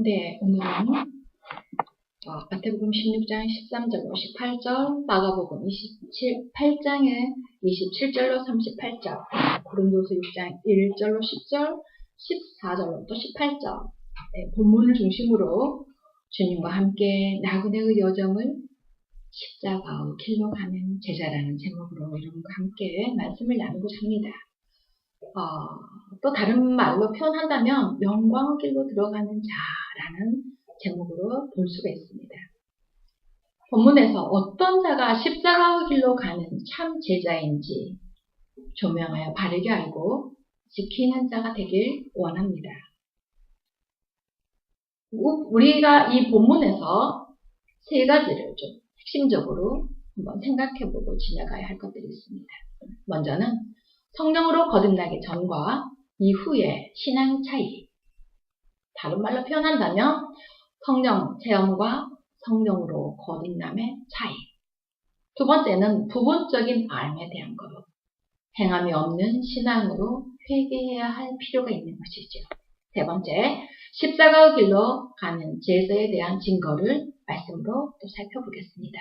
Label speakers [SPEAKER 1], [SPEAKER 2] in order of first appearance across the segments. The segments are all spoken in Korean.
[SPEAKER 1] 네, 오늘은 마태복음 16장 13절로 18절, 마가복음 28장의 27절로 38절, 고린도서 6장 1절로 10절, 14절로 또 18절 본문을 중심으로 주님과 함께 나그네의 여정을 십자가의 길로 가는 제자라는 제목으로 여러분과 함께 말씀을 나누고자 합니다. 또 다른 말로 표현한다면 영광의 길로 들어가는 자라는 제목으로 볼 수가 있습니다. 본문에서 어떤 자가 십자가의 길로 가는 참 제자인지 조명하여 바르게 알고 지키는 자가 되길 원합니다. 우리가 이 본문에서 세 가지를 좀 핵심적으로 한번 생각해보고 지나가야 할 것들이 있습니다. 먼저는 성령으로 거듭나기 전과 이후의 신앙 차이. 다른 말로 표현한다면 성령 체험과 성령으로 거듭남의 차이. 두 번째는 부분적인 삶에 대한 것. 행함이 없는 신앙으로 회개해야 할 필요가 있는 것이죠. 세 번째, 십자가의 길로 가는 제자에 대한 증거를 말씀으로 또 살펴보겠습니다.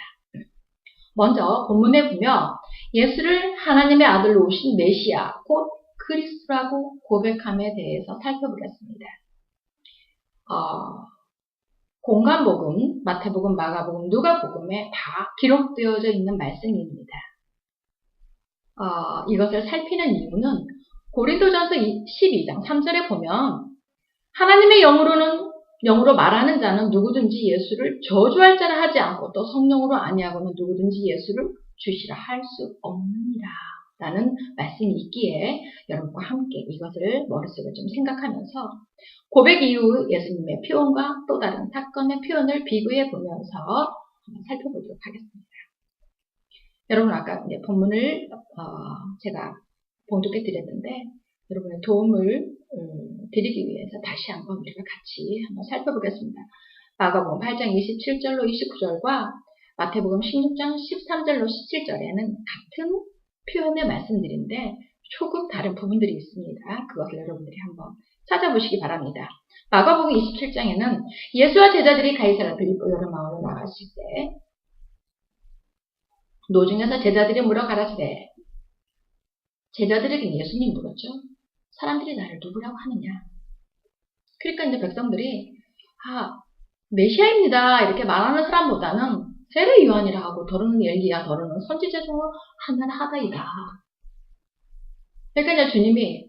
[SPEAKER 1] 먼저 본문에 보면 예수를 하나님의 아들로 오신 메시아, 곧 그리스도라고 고백함에 대해서 살펴보겠습니다. 공관복음, 마태복음, 마가복음, 누가복음에 다 기록되어져 있는 말씀입니다. 이것을 살피는 이유는 고린도전서 12장 3절에 보면 하나님의 영으로 말하는 자는 누구든지 예수를 저주할 자라 하지 않고 또 성령으로 아니하고는 누구든지 예수를 주시라 할 수 없느니라 라는 말씀이 있기에 여러분과 함께 이것을 머릿속에 좀 생각하면서 고백 이후 예수님의 표현과 또 다른 사건의 표현을 비교해 보면서 한번 살펴보도록 하겠습니다. 여러분 아까 이제 본문을 제가 봉독해 드렸는데 여러분의 도움을 드리기 위해서 다시 한번 우리가 같이 한번 살펴보겠습니다. 마가복음 8장 27절로 29절과 마태복음 16장 13절로 17절에는 같은 표현의 말씀들인데 조금 다른 부분들이 있습니다. 그것을 여러분들이 한번 찾아보시기 바랍니다. 마가복음 27장에는 예수와 제자들이 가이사랴 빌립보 여러 마을로 나갔을 때 노중에서 제자들이 물어 가라사대 제자들에게 예수님 물었죠. 사람들이 나를 누구라고 하느냐. 그러니까 이제 백성들이 메시아입니다 이렇게 말하는 사람보다는 세례 요한이라 하고 더러는 엘리야 더러는 선지자 중 하나이다. 그러니까 이제 주님이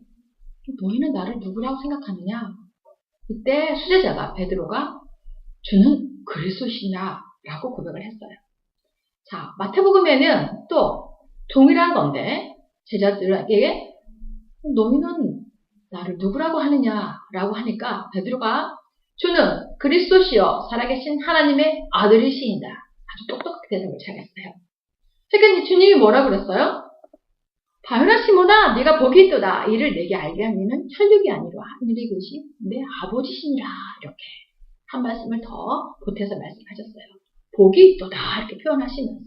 [SPEAKER 1] 너희는 나를 누구라고 생각하느냐. 이때 수제자가 베드로가 주는 그리스도시냐라고 고백을 했어요. 자, 마태복음에는 또 동일한 건데 제자들에게 너희는 나를 누구라고 하느냐라고 하니까 베드로가 주는 그리스도시여 살아계신 하나님의 아들이시인다. 아주 똑똑하게 대답을 잘했어요. 그러니까 주님이 뭐라고 그랬어요? 바요나 시모나 네가 복이 있도다. 이를 내게 알게 하면은 혈육이 아니라 하늘에 계신 내 아버지시니라. 이렇게 한 말씀을 더 보태서 말씀하셨어요. 복이 있도다 이렇게 표현하시면서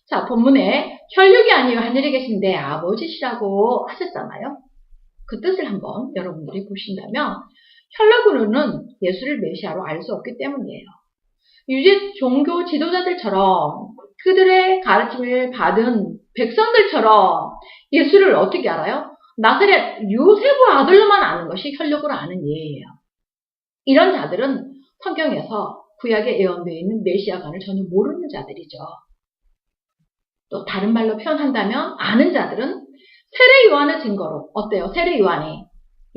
[SPEAKER 1] 자 본문에 혈육이 아니요 하늘에 계신 내 아버지시라고 하셨잖아요. 그 뜻을 한번 여러분들이 보신다면 혈육으로는 예수를 메시아로 알 수 없기 때문이에요. 유대 종교 지도자들처럼 그들의 가르침을 받은 백성들처럼 예수를 어떻게 알아요? 나사렛 요셉의 아들로만 아는 것이 혈육으로 아는 예예요. 이런 자들은 성경에서 구약에 예언되어 있는 메시아관을 전혀 모르는 자들이죠. 또 다른 말로 표현한다면 아는 자들은 세례 요한의 증거로 어때요? 세례 요한이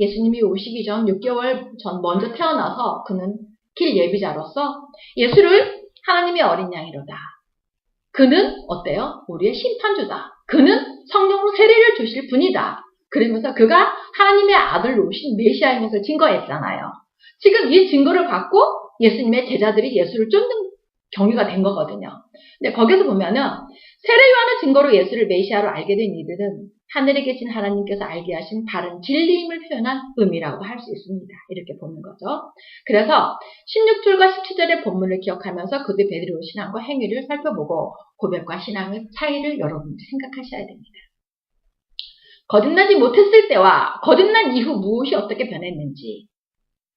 [SPEAKER 1] 예수님이 오시기 전 6개월 전 먼저 태어나서 그는 길 예비자로서 예수를 하나님의 어린 양이로다. 그는 어때요? 우리의 심판주다. 그는 성령으로 세례를 주실 분이다. 그러면서 그가 하나님의 아들로 오신 메시아인 것을 증거했잖아요. 지금 이 증거를 갖고 예수님의 제자들이 예수를 쫓는 경위가 된 거거든요. 근데 거기서 보면은 세례 요한의 증거로 예수를 메시아로 알게 된 이들은 하늘에 계신 하나님께서 알게 하신 바른 진리임을 표현한 의미라고 할 수 있습니다. 이렇게 보는 거죠. 그래서 16절과 17절의 본문을 기억하면서 그들 베드로의 신앙과 행위를 살펴보고 고백과 신앙의 차이를 여러분들이 생각하셔야 됩니다. 거듭나지 못했을 때와 거듭난 이후 무엇이 어떻게 변했는지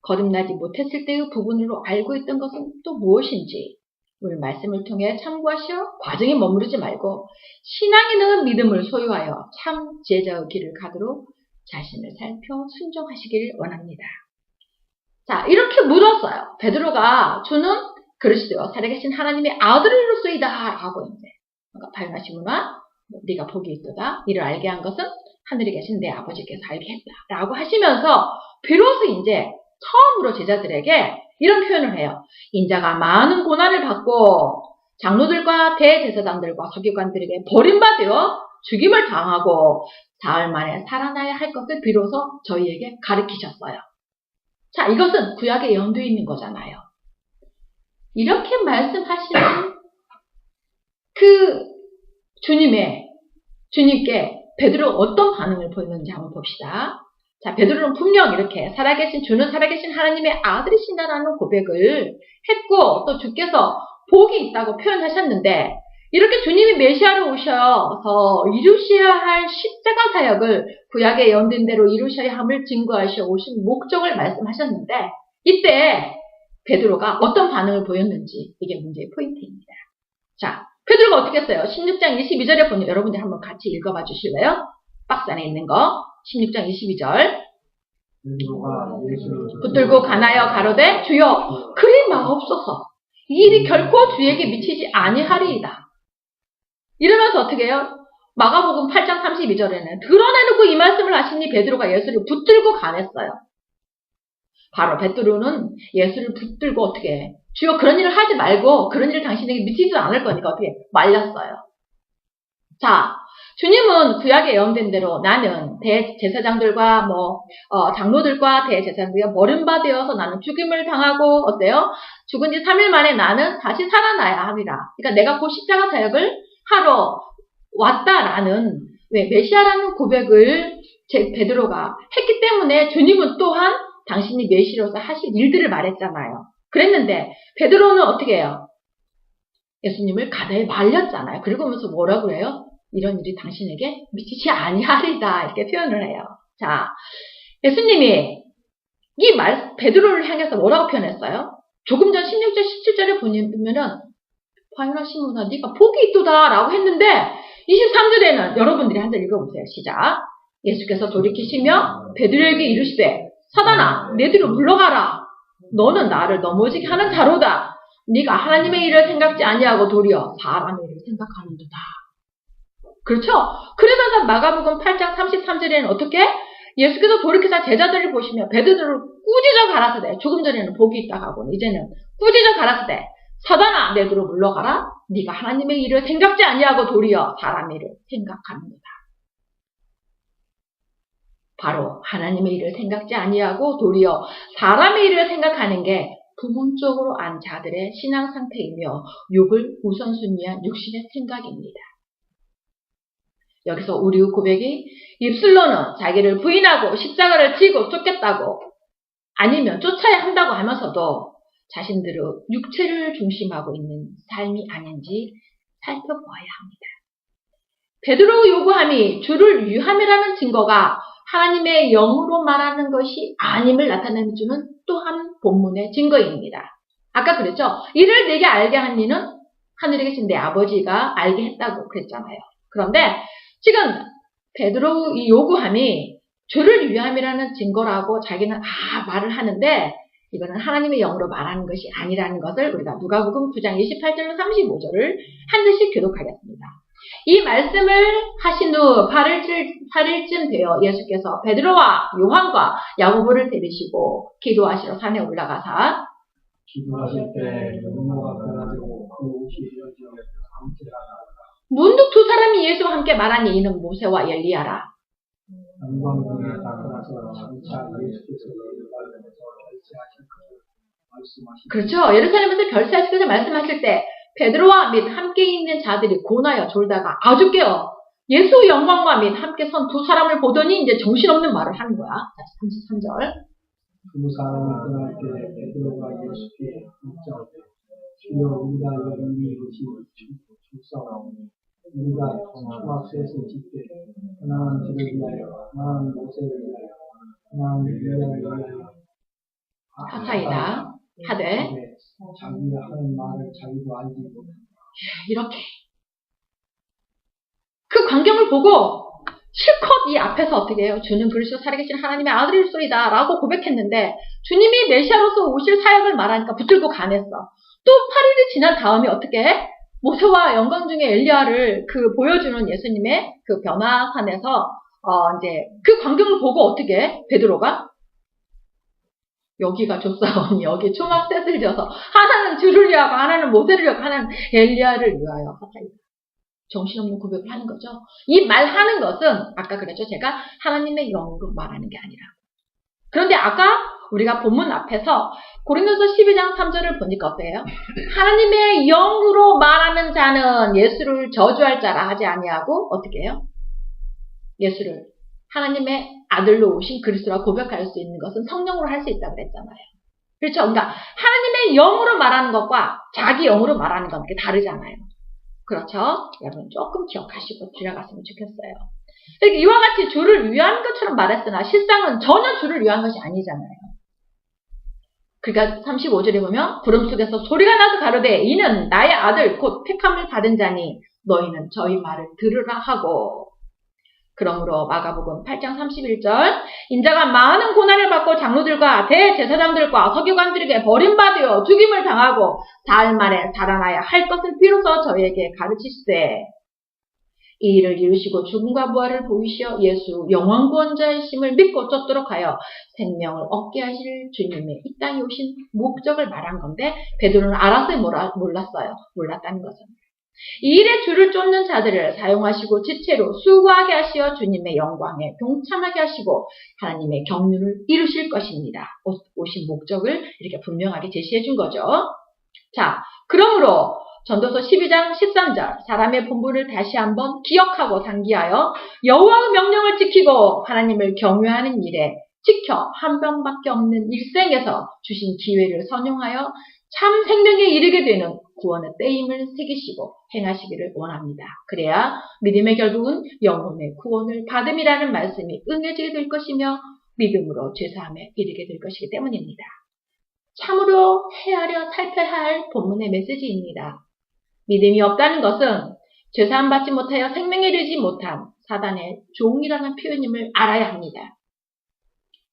[SPEAKER 1] 거듭나지 못했을 때의 부분으로 알고 있던 것은 또 무엇인지 오늘 말씀을 통해 참고하시어 과정에 머무르지 말고 신앙에 넣은 믿음을 소유하여 참 제자의 길을 가도록 자신을 살펴 순종하시기를 원합니다. 자, 이렇게 물었어요. 베드로가 주는 그리스도요 살아계신 하나님의 아들로서이다 하고 이제 바요나시므나 네가 복이 있도다. 이를 알게 한 것은 하늘에 계신 내 아버지께서 알게 했다 라고 하시면서 비로소 이제 처음으로 제자들에게 이런 표현을 해요. 인자가 많은 고난을 받고 장로들과 대제사장들과 서기관들에게 버림받아 죽임을 당하고 사흘 만에 살아나야 할 것을 비로소 저희에게 가르치셨어요. 자, 이것은 구약에 예언되어 있는 거잖아요. 이렇게 말씀하시는 그 주님께 베드로가 어떤 반응을 보였는지 한번 봅시다. 자, 베드로는 분명 이렇게 주는 살아계신 하나님의 아들이시다라는 고백을 했고 또 주께서 복이 있다고 표현하셨는데 이렇게 주님이 메시아로 오셔서 이루셔야 할 십자가 사역을 구약에 예언된 대로 이루셔야 함을 증거하셔 오신 목적을 말씀하셨는데 이때 베드로가 어떤 반응을 보였는지 이게 문제의 포인트입니다. 자, 베드로가 어떻게 했어요? 16장 22절에 보면 여러분들 한번 같이 읽어봐 주실래요? 박스 안에 있는 거 16장 22절 붙들고 가나여 가로되 주여 그리 마옵소서 이 일이 결코 주에게 미치지 아니하리이다. 이러면서 어떻게 해요? 마가복음 8장 32절에는 드러내놓고 이 말씀을 하시니 베드로가 예수를 붙들고 가냈어요. 바로 베드로는 예수를 붙들고 어떻게 해? 주여 그런 일을 하지 말고 그런 일을 당신에게 미치지도 않을 거니까 어떻게 말렸어요. 자, 주님은 구약에 예언된 대로 나는 대제사장들과 장로들과 대제사장들과 버림받아서 나는 죽임을 당하고 어때요? 죽은 지 3일 만에 나는 다시 살아나야 합니다. 그러니까 내가 곧 십자가 사역을 하러 왔다라는 메시아라는 고백을 베드로가 했기 때문에 주님은 또한 당신이 메시아로서 하실 일들을 말했잖아요. 그랬는데 베드로는 어떻게 해요? 예수님을 가다에 말렸잖아요. 그러면서 뭐라고 해요? 이런 일이 당신에게 미치지 아니하리다 이렇게 표현을 해요. 자, 예수님이 베드로를 향해서 뭐라고 표현했어요? 조금 전 16절 17절에 보면은 바요나 시므나 네가 복이 있도다 라고 했는데 23절에는 여러분들이 한 절 읽어보세요. 시작. 예수께서 돌이키시며 베드로에게 이르시되 사단아 내 뒤로 물러가라. 너는 나를 넘어지게 하는 자로다. 네가 하나님의 일을 생각지 아니하고 도리어 사람의 일을 생각하는도다. 그렇죠? 그러면서 마가복음 8장 33절에는 어떻게? 예수께서 돌이켜서 제자들을 보시며 베드로를 꾸짖어 가라사대 조금 전에는 복이 있다 하고 이제는 꾸짖어 가라사대 사단아 내 뒤로 물러가라. 네가 하나님의 일을 생각지 아니하고 도리어 사람의 일을 생각하는도다. 바로 하나님의 일을 생각지 아니하고 도리어 사람의 일을 생각하는 게 부분적으로 안 자들의 신앙 상태이며 욕을 우선순위한 육신의 생각입니다. 여기서 우리의 고백이 입술로는 자기를 부인하고 십자가를 지고 쫓겠다고 아니면 쫓아야 한다고 하면서도 자신들의 육체를 중심하고 있는 삶이 아닌지 살펴보아야 합니다. 베드로의 요구함이 주를 위함이라는 증거가 하나님의 영으로 말하는 것이 아님을 나타내주는 또한 본문의 증거입니다. 아까 그랬죠? 이를 내게 알게 한 이는 하늘에 계신 내 아버지가 알게 했다고 그랬잖아요. 그런데 지금 베드로의 이 요구함이 주를 위함이라는 증거라고 자기는 말을 하는데 이거는 하나님의 영으로 말하는 것이 아니라는 것을 우리가 누가복음 9장 28절로 35절을 한 듯이 교독하겠습니다. 이 말씀을 하신 후 8일쯤 되어 예수께서 베드로와 요한과 야고보를 데리시고 기도하시러 산에 올라가사
[SPEAKER 2] 기도하실 때 연모가 변화되고 그 옷이 이어지어 함께 하나라.
[SPEAKER 1] 문득 두 사람이 예수와 함께 말하니 이는 모세와 엘리야라.
[SPEAKER 2] 영광중에 나타나서 장차 예수께서 예루살렘에서 결세하실 것을 말씀하시니
[SPEAKER 1] 그렇죠. 예루살렘에서 결세하실 것을 말씀하실 때 베드로와 및 함께 있는 자들이 고나여 졸다가 아주 깨어 예수의 영광과 및 함께 선 두 사람을 보더니 이제 정신없는 말을 하는 거야. 33절.
[SPEAKER 2] 두 사람이 떠날 때 베드로가 예수께 묻자오되 주여 우리가 여기 이것이 축사오니 우리가 초막셋을 짓되 하나는 주를 위하여 하나는 모세를 위하여 하나는 엘리야를 위하여
[SPEAKER 1] 하사이다 하되
[SPEAKER 2] 자기가 하는 말을 자기도 알지 못한다.
[SPEAKER 1] 이렇게 그 광경을 보고 실컷 이 앞에서 어떻게 해요? 주는 그리스도 살아계신 하나님의 아들일 소리다 라고 고백했는데 주님이 메시아로서 오실 사역을 말하니까 붙들고 가냈어. 또 8일이 지난 다음에 어떻게 해? 모세와 영광 중에 엘리야를 그 보여주는 예수님의 그 변화산에서 이제 그 광경을 보고 어떻게 해? 베드로가 여기가 좋사오니 여기 초막셋을 지어서 하나는 주를 위하고 하나는 모세를 위하고 하나는 엘리야를 위하여 하사이다. 정신없는 고백을 하는 거죠. 이 말하는 것은 아까 그랬죠. 제가 하나님의 영으로 말하는 게 아니라. 그런데 아까 우리가 본문 앞에서 고린도서 12장 3절을 보니까 어때요? 하나님의 영으로 말하는 자는 예수를 저주할 자라 하지 아니하고 어떻게 해요? 예수를 하나님의 아들로 오신 그리스도라 고백할 수 있는 것은 성령으로 할 수 있다고 그랬잖아요. 그렇죠? 그러니까 하나님의 영으로 말하는 것과 자기 영으로 말하는 건 다르잖아요. 그렇죠? 여러분 조금 기억하시고 지나갔으면 좋겠어요. 그러니까 이와 같이 주를 위한 것처럼 말했으나 실상은 전혀 주를 위한 것이 아니잖아요. 그러니까 35절에 보면 구름 속에서 소리가 나서 가로되 이는 나의 아들 곧 택함을 받은 자니 너희는 저희 말을 들으라 하고 그러므로 마가복음 8장 31절 인자가 많은 고난을 받고 장로들과 대제사장들과 서기관들에게 버림받으여 죽임을 당하고 사흘 만에 살아나야 할 것을 비로소 저희에게 가르치시되 이 일을 이루시고 죽음과 부활을 보이시어 예수 영원 구원자이심을 믿고 쫓도록 하여 생명을 얻게 하실 주님의 이 땅에 오신 목적을 말한 건데 베드로는 알아서 몰랐어요. 몰랐다는 것은. 이 일에 주를 쫓는 자들을 사용하시고 지체로 수고하게 하시어 주님의 영광에 동참하게 하시고 하나님의 경륜을 이루실 것입니다. 오신 목적을 이렇게 분명하게 제시해 준 거죠. 자, 그러므로 전도서 12장 13절 사람의 본분을 다시 한번 기억하고 상기하여 여호와의 명령을 지키고 하나님을 경외하는 일에 지켜 한 번밖에 없는 일생에서 주신 기회를 선용하여 참 생명에 이르게 되는 구원의 때임을 새기시고 행하시기를 원합니다. 그래야 믿음의 결국은 영혼의 구원을 받음이라는 말씀이 응해지게 될 것이며 믿음으로 죄사함에 이르게 될 것이기 때문입니다. 참으로 헤아려 살펴야 할 본문의 메시지입니다. 믿음이 없다는 것은 죄사함 받지 못하여 생명에 이르지 못한 사단의 종이라는 표현임을 알아야 합니다.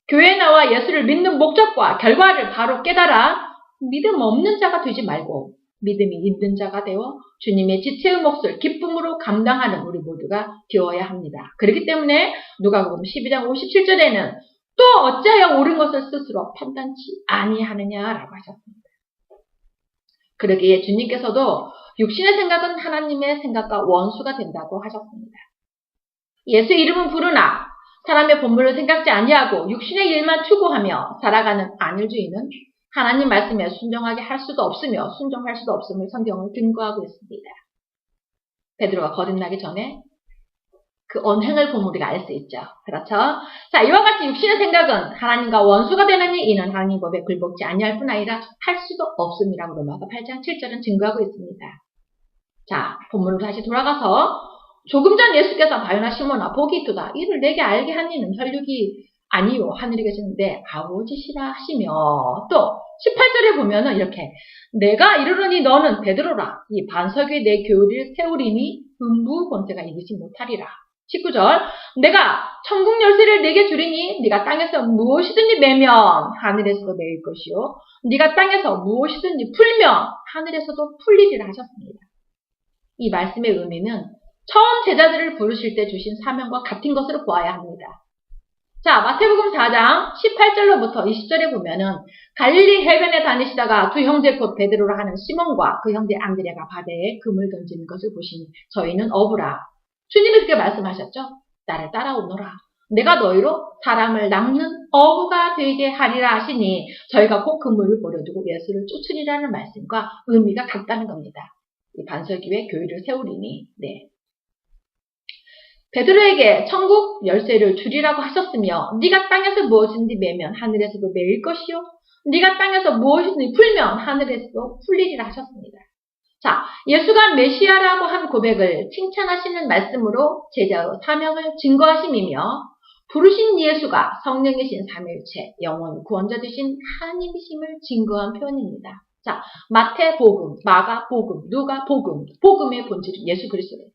[SPEAKER 1] 교회에 나와 예수를 믿는 목적과 결과를 바로 깨달아 믿음 없는 자가 되지 말고 믿음이 있는 자가 되어 주님의 지체의 몫을 기쁨으로 감당하는 우리 모두가 되어야 합니다. 그렇기 때문에 누가복음 12장 57절에는 또 어찌하여 옳은 것을 스스로 판단치 아니하느냐라고 하셨습니다. 그러기에 주님께서도 육신의 생각은 하나님의 생각과 원수가 된다고 하셨습니다. 예수 이름은 부르나 사람의 본분을 생각지 아니하고 육신의 일만 추구하며 살아가는 안일주의는 하나님 말씀에 순종하게 할 수도 없으며 순종할 수도 없음을 성경을 증거하고 있습니다. 베드로가 거듭나기 전에 그 언행을 보면 우리가 알 수 있죠. 그렇죠? 자, 이와 같이 육신의 생각은 하나님과 원수가 되느니 이는 하나님 법에 굴복지 아니할 뿐 아니라 할 수도 없음이라고 로마서 8장 7절은 증거하고 있습니다. 자, 본문으로 다시 돌아가서 조금 전 예수께서 바요나 시몬아 복이 있도다. 이를 내게 알게 한 이는 혈육이 아니요 하늘에 계시는데 아버지시라 하시며 또 18절에 보면은 이렇게 내가 이르르니 너는 베드로라 이 반석 위에 내 교리를 세우리니 음부 권세가 이기지 못하리라. 19절 내가 천국 열쇠를 내게 주리니 네가 땅에서 무엇이든지 매면 하늘에서도 매일 것이요 네가 땅에서 무엇이든지 풀면 하늘에서도 풀리리라 하셨습니다. 이 말씀의 의미는 처음 제자들을 부르실 때 주신 사명과 같은 것으로 보아야 합니다. 자, 마태복음 4장 18절로부터 20절에 보면은 갈릴리 해변에 다니시다가 두 형제 곧 베드로라 하는 시몬과 그 형제 안드레가 바다에 금을 던지는 것을 보시니 저희는 어부라. 주님이 그렇게 말씀하셨죠. 나를 따라오너라. 내가 너희로 사람을 낚는 어부가 되게 하리라 하시니 저희가 꼭 그물을 버려두고 예수를 쫓으리라는 말씀과 의미가 같다는 겁니다. 이 반석 위에 교회를 세우리니 네. 베드로에게 천국 열쇠를 주리라고 하셨으며 네가 땅에서 무엇이든지 매면 하늘에서도 매일 것이요 네가 땅에서 무엇이든지 풀면 하늘에서도 풀리리라 하셨습니다. 자, 예수가 메시아라고 한 고백을 칭찬하시는 말씀으로 제자의 사명을 증거하심이며 부르신 예수가 성령이신 삼위일체, 영원 구원자 되신 하나님이심을 증거한 표현입니다. 자, 마태복음, 마가복음, 누가복음, 복음의 본질은 예수 그리스도예요.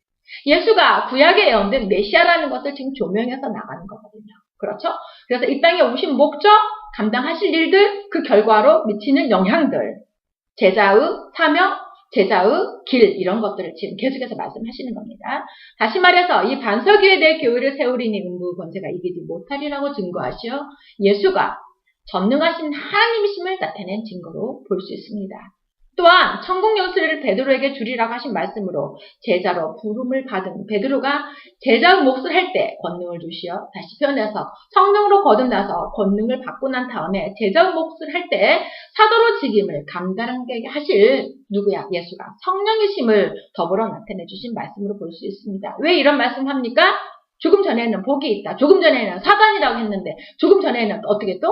[SPEAKER 1] 예수가 구약에 예언된 메시아라는 것을 지금 조명해서 나가는 거거든요. 그렇죠? 그래서 이 땅에 오신 목적, 감당하실 일들, 그 결과로 미치는 영향들, 제자의 사명, 제자의 길, 이런 것들을 지금 계속해서 말씀하시는 겁니다. 다시 말해서 이 반석위에 대해 교회를 세우리니 음부 권세가 이기지 못하리라고 증거하시어 예수가 전능하신 하나님이심을 나타낸 증거로 볼 수 있습니다. 또한 천국 영수를 베드로에게 주리라고 하신 말씀으로 제자로 부름을 받은 베드로가 제자의 몫을 할 때 권능을 주시어, 다시 표현해서 성령으로 거듭나서 권능을 받고 난 다음에 제자의 몫을 할 때 사도로 직임을 감당하게 하실 누구야? 예수가 성령이심을 더불어 나타내 주신 말씀으로 볼 수 있습니다. 왜 이런 말씀합니까? 조금 전에는 복이 있다. 조금 전에는 사단이라고 했는데 조금 전에는 어떻게 또?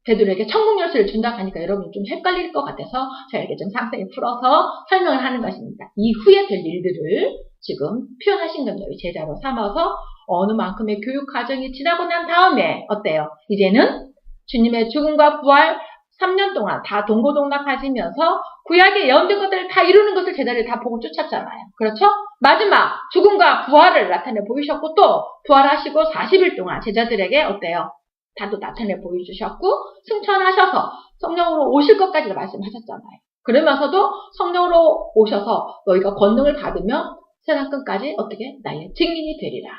[SPEAKER 1] 베드로에게 천국 열쇠를 준다고 하니까 여러분이 좀 헷갈릴 것 같아서 제가 이렇게 좀 상세히 풀어서 설명을 하는 것입니다. 이후에 될 일들을 지금 표현하신 겁니다. 제자로 삼아서 어느 만큼의 교육 과정이 지나고 난 다음에 어때요? 이제는 주님의 죽음과 부활 3년 동안 다 동고동락 하시면서 구약에 예언된 것들을 다 이루는 것을 제자들이 다 보고 쫓았잖아요. 그렇죠? 마지막 죽음과 부활을 나타내 보이셨고 또 부활하시고 40일 동안 제자들에게 어때요? 다도 나타내 보여주셨고 승천하셔서 성령으로 오실 것까지도 말씀하셨잖아요. 그러면서도 성령으로 오셔서 너희가 권능을 받으면 세상 끝까지 어떻게? 나의 증인이 되리라.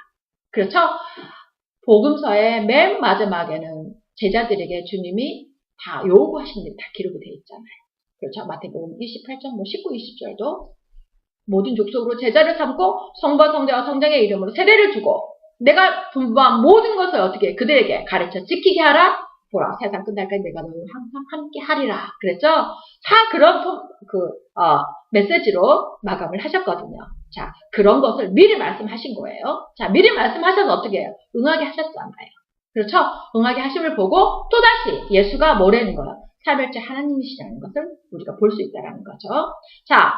[SPEAKER 1] 그렇죠? 복음서의 맨 마지막에는 제자들에게 주님이 다 요구하신 일이 다 기록이 되어 있잖아요. 그렇죠? 마태복음 28장 19, 20절도 모든 족속으로 제자를 삼고 성부와 성자와 성령의 이름으로 세례를 주고 내가 분부한 모든 것을 어떻게 그들에게 가르쳐 지키게 하라. 보라, 세상 끝날까지 내가 너희와 항상 함께 하리라. 그랬죠? 다 그런 메시지로 마감을 하셨거든요. 자, 그런 것을 미리 말씀하신 거예요. 자, 미리 말씀하셔서 어떻게 해요? 응하게 하셨잖아요. 그렇죠? 응하게 하심을 보고 또다시 예수가 뭐라는 거예요? 삼일째 하나님이시라는 것을 우리가 볼 수 있다는 거죠. 자,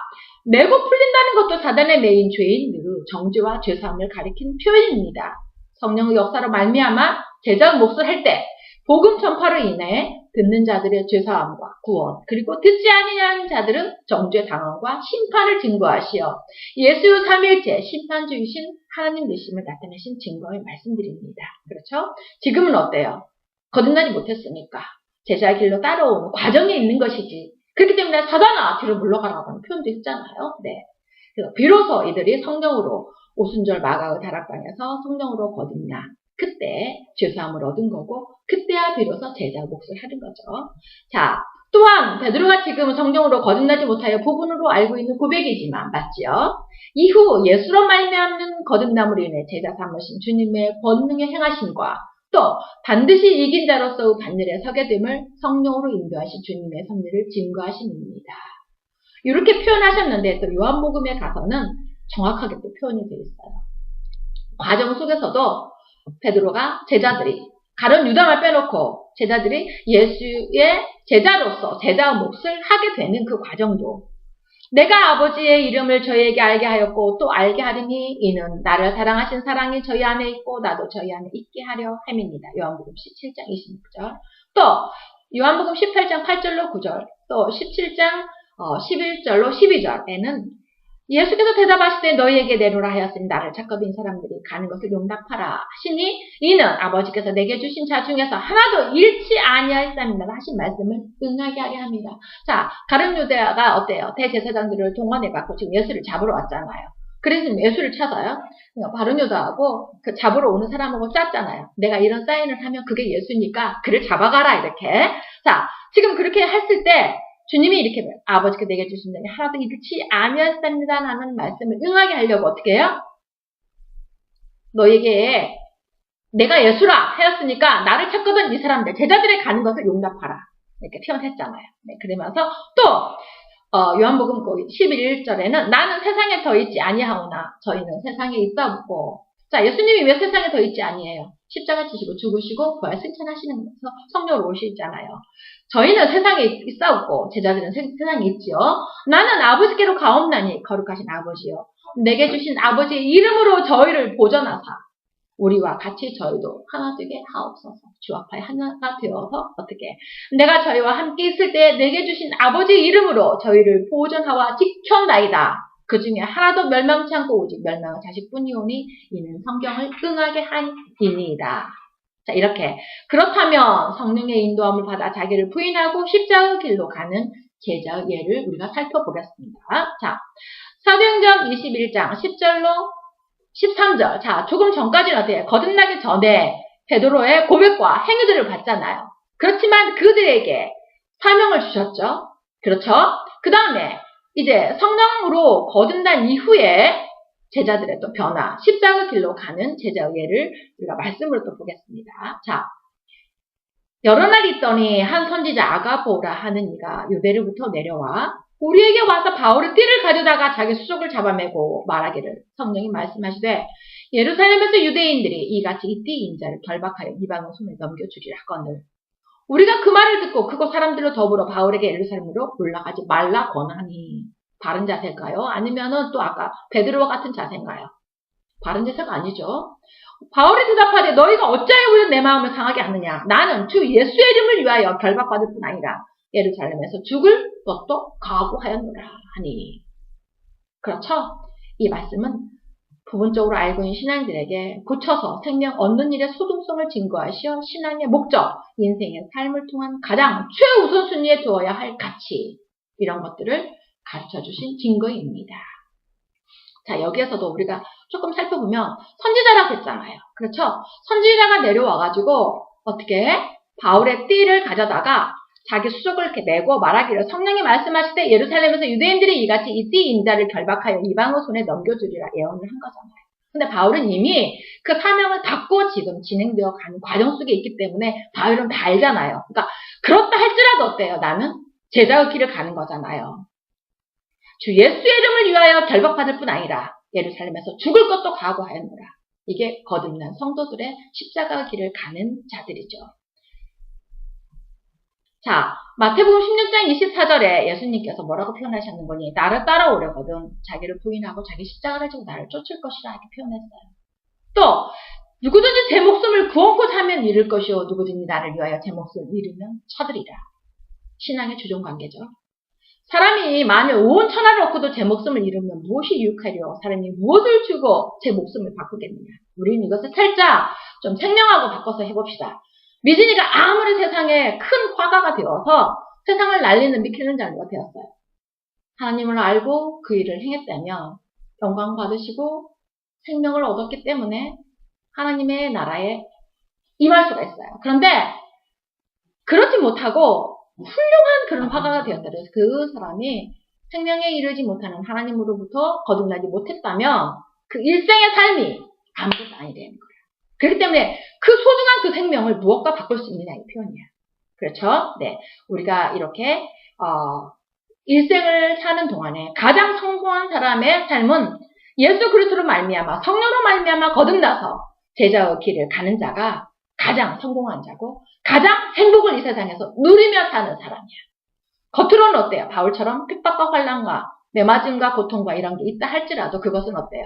[SPEAKER 1] 매고 풀린다는 것도 사단의 메인 죄인 정죄와 죄사함을 가리킨 표현입니다. 성령의 역사로 말미암아 제자의 몫을 할 때 복음 전파로 인해 듣는 자들의 죄사함과 구원, 그리고 듣지 아니하는 자들은 정죄 당함과 심판을 증거하시어 예수 삼일째 심판주이신 하나님 되심을 나타내신 증거의 말씀드립니다. 그렇죠? 지금은 어때요? 거듭나지 못했으니까 제자의 길로 따라오는 과정에 있는 것이지. 그렇기 때문에 사단아 뒤로 물러가라고 하는 표현도 있잖아요. 네. 그래서 비로소 이들이 성령으로 오순절 마가의 다락방에서 성령으로 거듭나 그때 죄사함을 얻은 거고 그때야 비로소 제자 몫을 하는 거죠. 자, 또한 베드로가 지금 성령으로 거듭나지 못하여 부분으로 알고 있는 고백이지만 맞지요? 이후 예수로 말미암는 거듭남으로 인해 제자 삼으신 주님의 권능의 행하심과 또 반드시 이긴 자로서 반열에 서게 됨을 성령으로 인도하신 주님의 섭리를 증거하심입니다. 이렇게 표현하셨는데 또 요한복음에 가서는 정확하게 또 표현이 되어 있어요. 과정 속에서도 베드로가 제자들이 가룟 유다를 빼놓고 제자들이 예수의 제자로서 제자의 몫을 하게 되는 그 과정도 내가 아버지의 이름을 저희에게 알게 하였고 또 알게 하리니 이는 나를 사랑하신 사랑이 저희 안에 있고 나도 저희 안에 있게 하려 함입니다. 요한복음 17장 26절 또 요한복음 18장 8절로 9절 또 17장 11절로 12절에는 예수께서 대답하시되 너희에게 내놓으라 하였으니 나를 찾고 빈 사람들이 가는 것을 용납하라 하시니 이는 아버지께서 내게 주신 자 중에서 하나도 잃지 아니하였습니다 하신 말씀을 응하게 하려 합니다. 자, 가룟 유다가 어때요? 대제사장들을 동원해갖고 지금 예수를 잡으러 왔잖아요. 그래서 예수를 찾아요. 가룟 유다하고 그 잡으러 오는 사람하고 짰잖아요. 내가 이런 사인을 하면 그게 예수니까 그를 잡아가라 이렇게. 자, 지금 그렇게 했을 때 주님이 이렇게 아버지께 내게 주신 자니 하나도 잃지 아니하였습니다 라는 말씀을 응하게 하려고 어떻게 해요? 너에게 내가 예수라 하였으니까 나를 찾거든 이 사람들 제자들의 가는 것을 용납하라 이렇게 표현했잖아요. 네, 그러면서 또 요한복음 11절에는 나는 세상에 더 있지 아니하오나 저희는 세상에 있사옵고 자, 예수님이 왜 세상에 더 있지 아니에요? 십자가 지시고 죽으시고 부활 승천하시는 성령으로 오시잖아요. 저희는 세상에 있사옵고 제자들은 세상에 있지요. 나는 아버지께로 가옵나니 거룩하신 아버지요. 내게 주신 아버지의 이름으로 저희를 보전하사 우리와 같이 저희도 하나 되게 하옵소서. 주 앞에 하나가 되어서 어떻게 내가 저희와 함께 있을 때 내게 주신 아버지 이름으로 저희를 보존하와 지켰나이다. 그 중에 하나도 멸망치 않고 오직 멸망의 자식뿐이오니 이는 성경을 응하게 하니이다. 자, 이렇게 그렇다면 성령의 인도함을 받아 자기를 부인하고 십자가의 길로 가는 제자의 예를 우리가 살펴보겠습니다. 자, 사도행전 21장 10절로 13절. 자, 조금 전까지는 어때요? 거듭나기 전에 베드로의 고백과 행위들을 봤잖아요. 그렇지만 그들에게 사명을 주셨죠. 그렇죠? 그 다음에 이제 성령으로 거듭난 이후에 제자들의 또 변화, 십자가 길로 가는 제자의 예를 우리가 말씀으로 또 보겠습니다. 자, 여러 날 있더니 한 선지자 아가보라 하는 이가 유대로부터 내려와 우리에게 와서 바울의 띠를 가져다가 자기 수족을 잡아매고 말하기를 성령이 말씀하시되 예루살렘에서 유대인들이 이같이 이 띠 인자를 결박하여 이방의 손에 넘겨주리라 하거늘 우리가 그 말을 듣고 그곳 사람들로 더불어 바울에게 예루살렘으로 올라가지 말라 권하니 바른 자세일까요? 아니면은 또 아까 베드로와 같은 자세인가요? 바른 자세가 아니죠. 바울이 대답하되 너희가 어찌하여 우리 내 마음을 상하게 하느냐 나는 주 예수의 이름을 위하여 결박받을 뿐 아니라 예루살렘에서 죽을 것도 각오하였노라 하니. 그렇죠? 이 말씀은 부분적으로 알고 있는 신앙들에게 고쳐서 생명 얻는 일의 소중성을 증거하시어 신앙의 목적, 인생의 삶을 통한 가장 최우선순위에 두어야 할 가치 이런 것들을 가르쳐주신 증거입니다. 자, 여기에서도 우리가 조금 살펴보면 선지자라고 했잖아요. 그렇죠? 선지자가 내려와가지고 어떻게 바울의 띠를 가져다가 자기 수족을 이렇게 메고 말하기를 성령이 말씀하실 때 예루살렘에서 유대인들이 이같이 이 띠 인자를 결박하여 이방의 손에 넘겨주리라 예언을 한 거잖아요. 근데 바울은 이미 그 사명을 받고 지금 진행되어 가는 과정 속에 있기 때문에 바울은 다 알잖아요. 그러니까 그렇다 할지라도 어때요? 나는 제자의 길을 가는 거잖아요. 주 예수의 이름을 위하여 결박받을 뿐 아니라 예루살렘에서 죽을 것도 각오하였노라. 이게 거듭난 성도들의 십자가 길을 가는 자들이죠. 자, 마태복음 16장 24절에 예수님께서 뭐라고 표현하셨는 거니? 나를 따라오려거든 자기를 부인하고 자기 십자가를 지고 나를 쫓을 것이라 이렇게 표현했어요. 또 누구든지 제 목숨을 구원코자 하면 잃을 것이요 누구든지 나를 위하여 제 목숨을 잃으면 쳐들이라. 신앙의 주종 관계죠. 사람이 만일 온 천하를 얻고도 제 목숨을 잃으면 무엇이 유익하리요? 사람이 무엇을 주고 제 목숨을 바꾸겠느냐? 우리는 이것을 살짝 좀 생명하고 바꿔서 해봅시다. 미진이가 아무리 세상에 큰 화가가 되어서 세상을 날리는 미켈란젤로가 되었어요. 하나님을 알고 그 일을 행했다면 영광 받으시고 생명을 얻었기 때문에 하나님의 나라에 임할 수가 있어요. 그런데 그렇지 못하고 훌륭한 그런 화가가 되었다. 그래서 그 사람이 생명에 이르지 못하는 하나님으로부터 거듭나지 못했다면 그 일생의 삶이 아무것도 아니 되는 거예요. 그렇기 때문에 그 소중한 그 생명을 무엇과 바꿀 수 있느냐 이 표현이야. 그렇죠? 네, 우리가 이렇게 일생을 사는 동안에 가장 성공한 사람의 삶은 예수 그리스도로 말미암아 성령으로 말미암아 거듭나서 제자의 길을 가는 자가 가장 성공한 자고 가장 행복을 이 세상에서 누리며 사는 사람이야. 겉으로는 어때요? 바울처럼 핍박과 환난과 매맞음과 고통과 이런 게 있다 할지라도 그것은 어때요?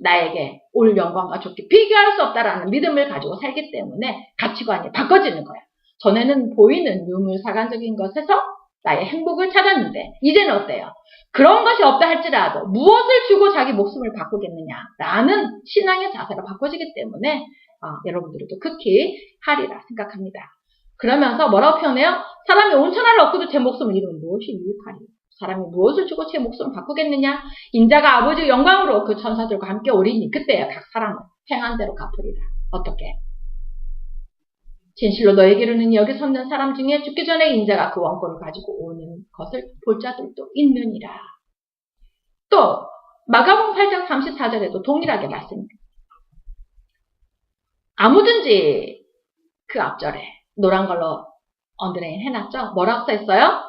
[SPEAKER 1] 나에게 올 영광과 좋게 비교할 수 없다라는 믿음을 가지고 살기 때문에 가치관이 바꿔지는 거야. 전에는 보이는 유물사관적인 것에서 나의 행복을 찾았는데 이제는 어때요? 그런 것이 없다 할지라도 무엇을 주고 자기 목숨을 바꾸겠느냐라는 신앙의 자세가 바꿔지기 때문에 여러분들도 극히 하리라 생각합니다. 그러면서 뭐라고 표현해요? 사람이 온 천하를 얻고도 제 목숨을 잃으면 무엇이 유익하리요? 사람이 무엇을 주고 제 목숨을 바꾸겠느냐? 인자가 아버지의 영광으로 그 천사들과 함께 오리니 그때야 각 사람은 행한 대로 갚으리라. 어떻게? 진실로 너에게 이르는 여기 섰는 사람 중에 죽기 전에 인자가 그 원권을 가지고 오는 것을 볼 자들도 있느니라. 또 마가복음 8장 34절에도 동일하게 말씀입니다. 아무든지 그 앞절에 노란 걸로 언더레인 해놨죠? 뭐라고 써있어요?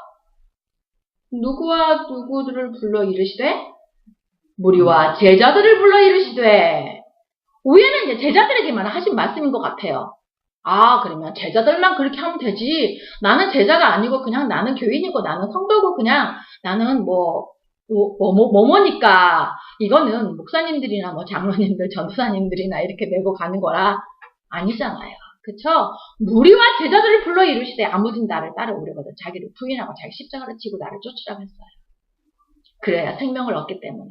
[SPEAKER 1] 누구와 누구들을 불러 이르시되 무리와 제자들을 불러 이르시되 위에는 이제 제자들에게만 하신 말씀인 것 같아요. 그러면 제자들만 그렇게 하면 되지. 나는 제자가 아니고 그냥 나는 교인이고 나는 성도고 그냥 나는 뭐 뭐뭐니까 이거는 목사님들이나 뭐 장로님들, 전도사님들이나 이렇게 메고 가는 거라 아니잖아요. 그쵸? 무리와 제자들을 불러 이루시되 아무든 나를 따라오려거든 자기를 부인하고 자기 십자가를 지고 나를 쫓으라고 했어요. 그래야 생명을 얻기 때문에.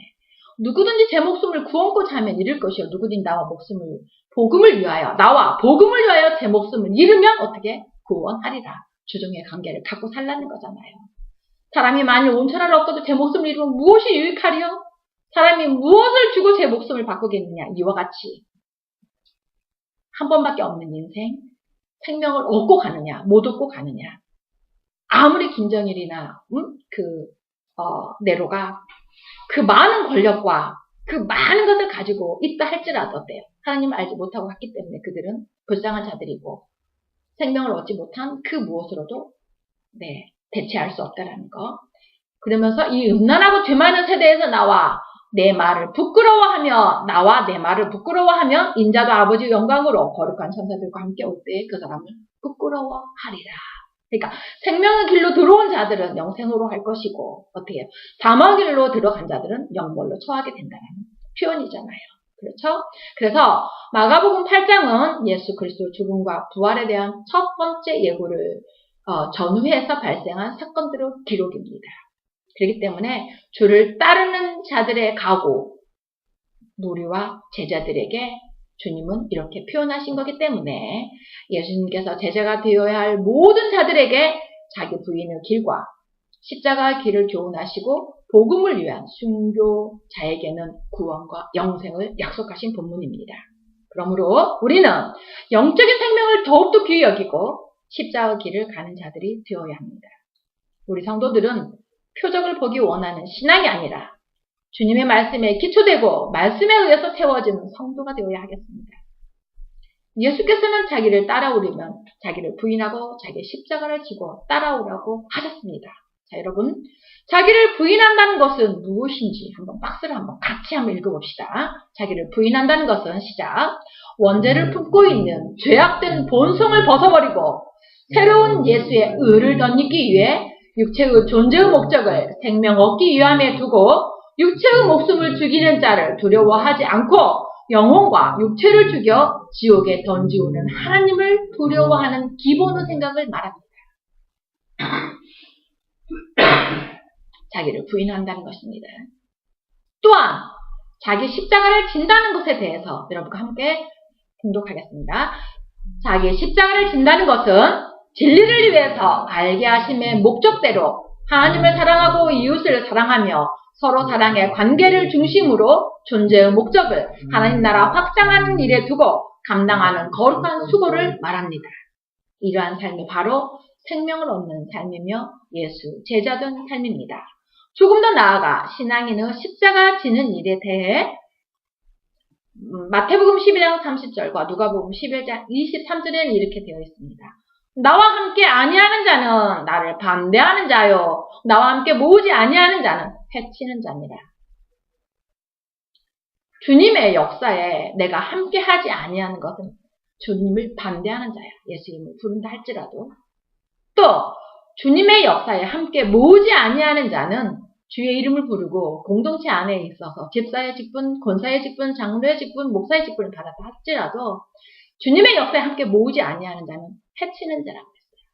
[SPEAKER 1] 누구든지 제 목숨을 구원고자 하면 잃을 것이요. 누구든지 나와 복음을 위하여 제 목숨을 잃으면 어떻게? 구원하리라. 주종의 관계를 갖고 살라는 거잖아요. 사람이 만일 온 천하를 얻고도 제 목숨을 잃으면 무엇이 유익하리요? 사람이 무엇을 주고 제 목숨을 바꾸겠느냐? 이와 같이 한 번밖에 없는 인생, 생명을 얻고 가느냐, 못 얻고 가느냐. 아무리 김정일이나 네로가 그 많은 권력과 그 많은 것을 가지고 있다 할지라도 어때요? 하나님을 알지 못하고 갔기 때문에 그들은 불쌍한 자들이고 생명을 얻지 못한 그 무엇으로도 대체할 수 없다라는 거. 그러면서 이 음란하고 죄 많은 세대에서 나와 내 말을 부끄러워하며 인자도 아버지 영광으로 거룩한 천사들과 함께 올 때에 그 사람을 부끄러워하리라. 그러니까 생명의 길로 들어온 자들은 영생으로 할 것이고 어떻게 해요? 사망의 길로 들어간 자들은 영벌로 처하게 된다는 표현이잖아요. 그렇죠? 그래서 마가복음 8장은 예수 그리스도 죽음과 부활에 대한 첫 번째 예고를 전후해서 발생한 사건들의 기록입니다. 그렇기 때문에 주를 따르는 자들의 각오, 무리와 제자들에게 주님은 이렇게 표현하신 거기 때문에 예수님께서 제자가 되어야 할 모든 자들에게 자기 부인의 길과 십자가의 길을 교훈하시고 복음을 위한 순교자에게는 구원과 영생을 약속하신 본문입니다. 그러므로 우리는 영적인 생명을 더욱더 귀히 여기고 십자가의 길을 가는 자들이 되어야 합니다. 우리 성도들은 표적을 보기 원하는 신앙이 아니라 주님의 말씀에 기초되고 말씀에 의해서 세워지는 성도가 되어야 하겠습니다. 예수께서는 자기를 따라오려면 자기를 부인하고 자기의 십자가를 지고 따라오라고 하셨습니다. 자, 여러분, 자기를 부인한다는 것은 무엇인지 한번 박스를 같이 읽어봅시다. 자기를 부인한다는 것은 시작. 원죄를 품고 있는 죄악된 본성을 벗어버리고 새로운 예수의 의를 덧입기 위해 육체의 존재의 목적을 생명 얻기 위함에 두고 육체의 목숨을 죽이는 자를 두려워하지 않고 영혼과 육체를 죽여 지옥에 던지우는 하나님을 두려워하는 기본의 생각을 말합니다. 자기를 부인한다는 것입니다. 또한 자기 십자가를 진다는 것에 대해서 여러분과 함께 공독하겠습니다. 자기 십자가를 진다는 것은 진리를 위해서 알게 하심의 목적대로 하나님을 사랑하고 이웃을 사랑하며 서로 사랑의 관계를 중심으로 존재의 목적을 하나님 나라 확장하는 일에 두고 감당하는 거룩한 수고를 말합니다. 이러한 삶이 바로 생명을 얻는 삶이며 예수 제자된 삶입니다. 조금 더 나아가 신앙인의 십자가 지는 일에 대해 마태복음 12장 30절과 누가복음 11장 23절에는 이렇게 되어 있습니다. 나와 함께 아니하는 자는 나를 반대하는 자요. 나와 함께 모으지 아니하는 자는 해치는 자니라. 주님의 역사에 내가 함께 하지 아니하는 것은 주님을 반대하는 자야. 예수님을 부른다 할지라도. 또 주님의 역사에 함께 모으지 아니하는 자는 주의 이름을 부르고 공동체 안에 있어서 집사의 직분, 권사의 직분, 장로의 직분, 목사의 직분을 받았다 할지라도 주님의 역사에 함께 모으지 아니하는 자는 해치는 자라고 했어요.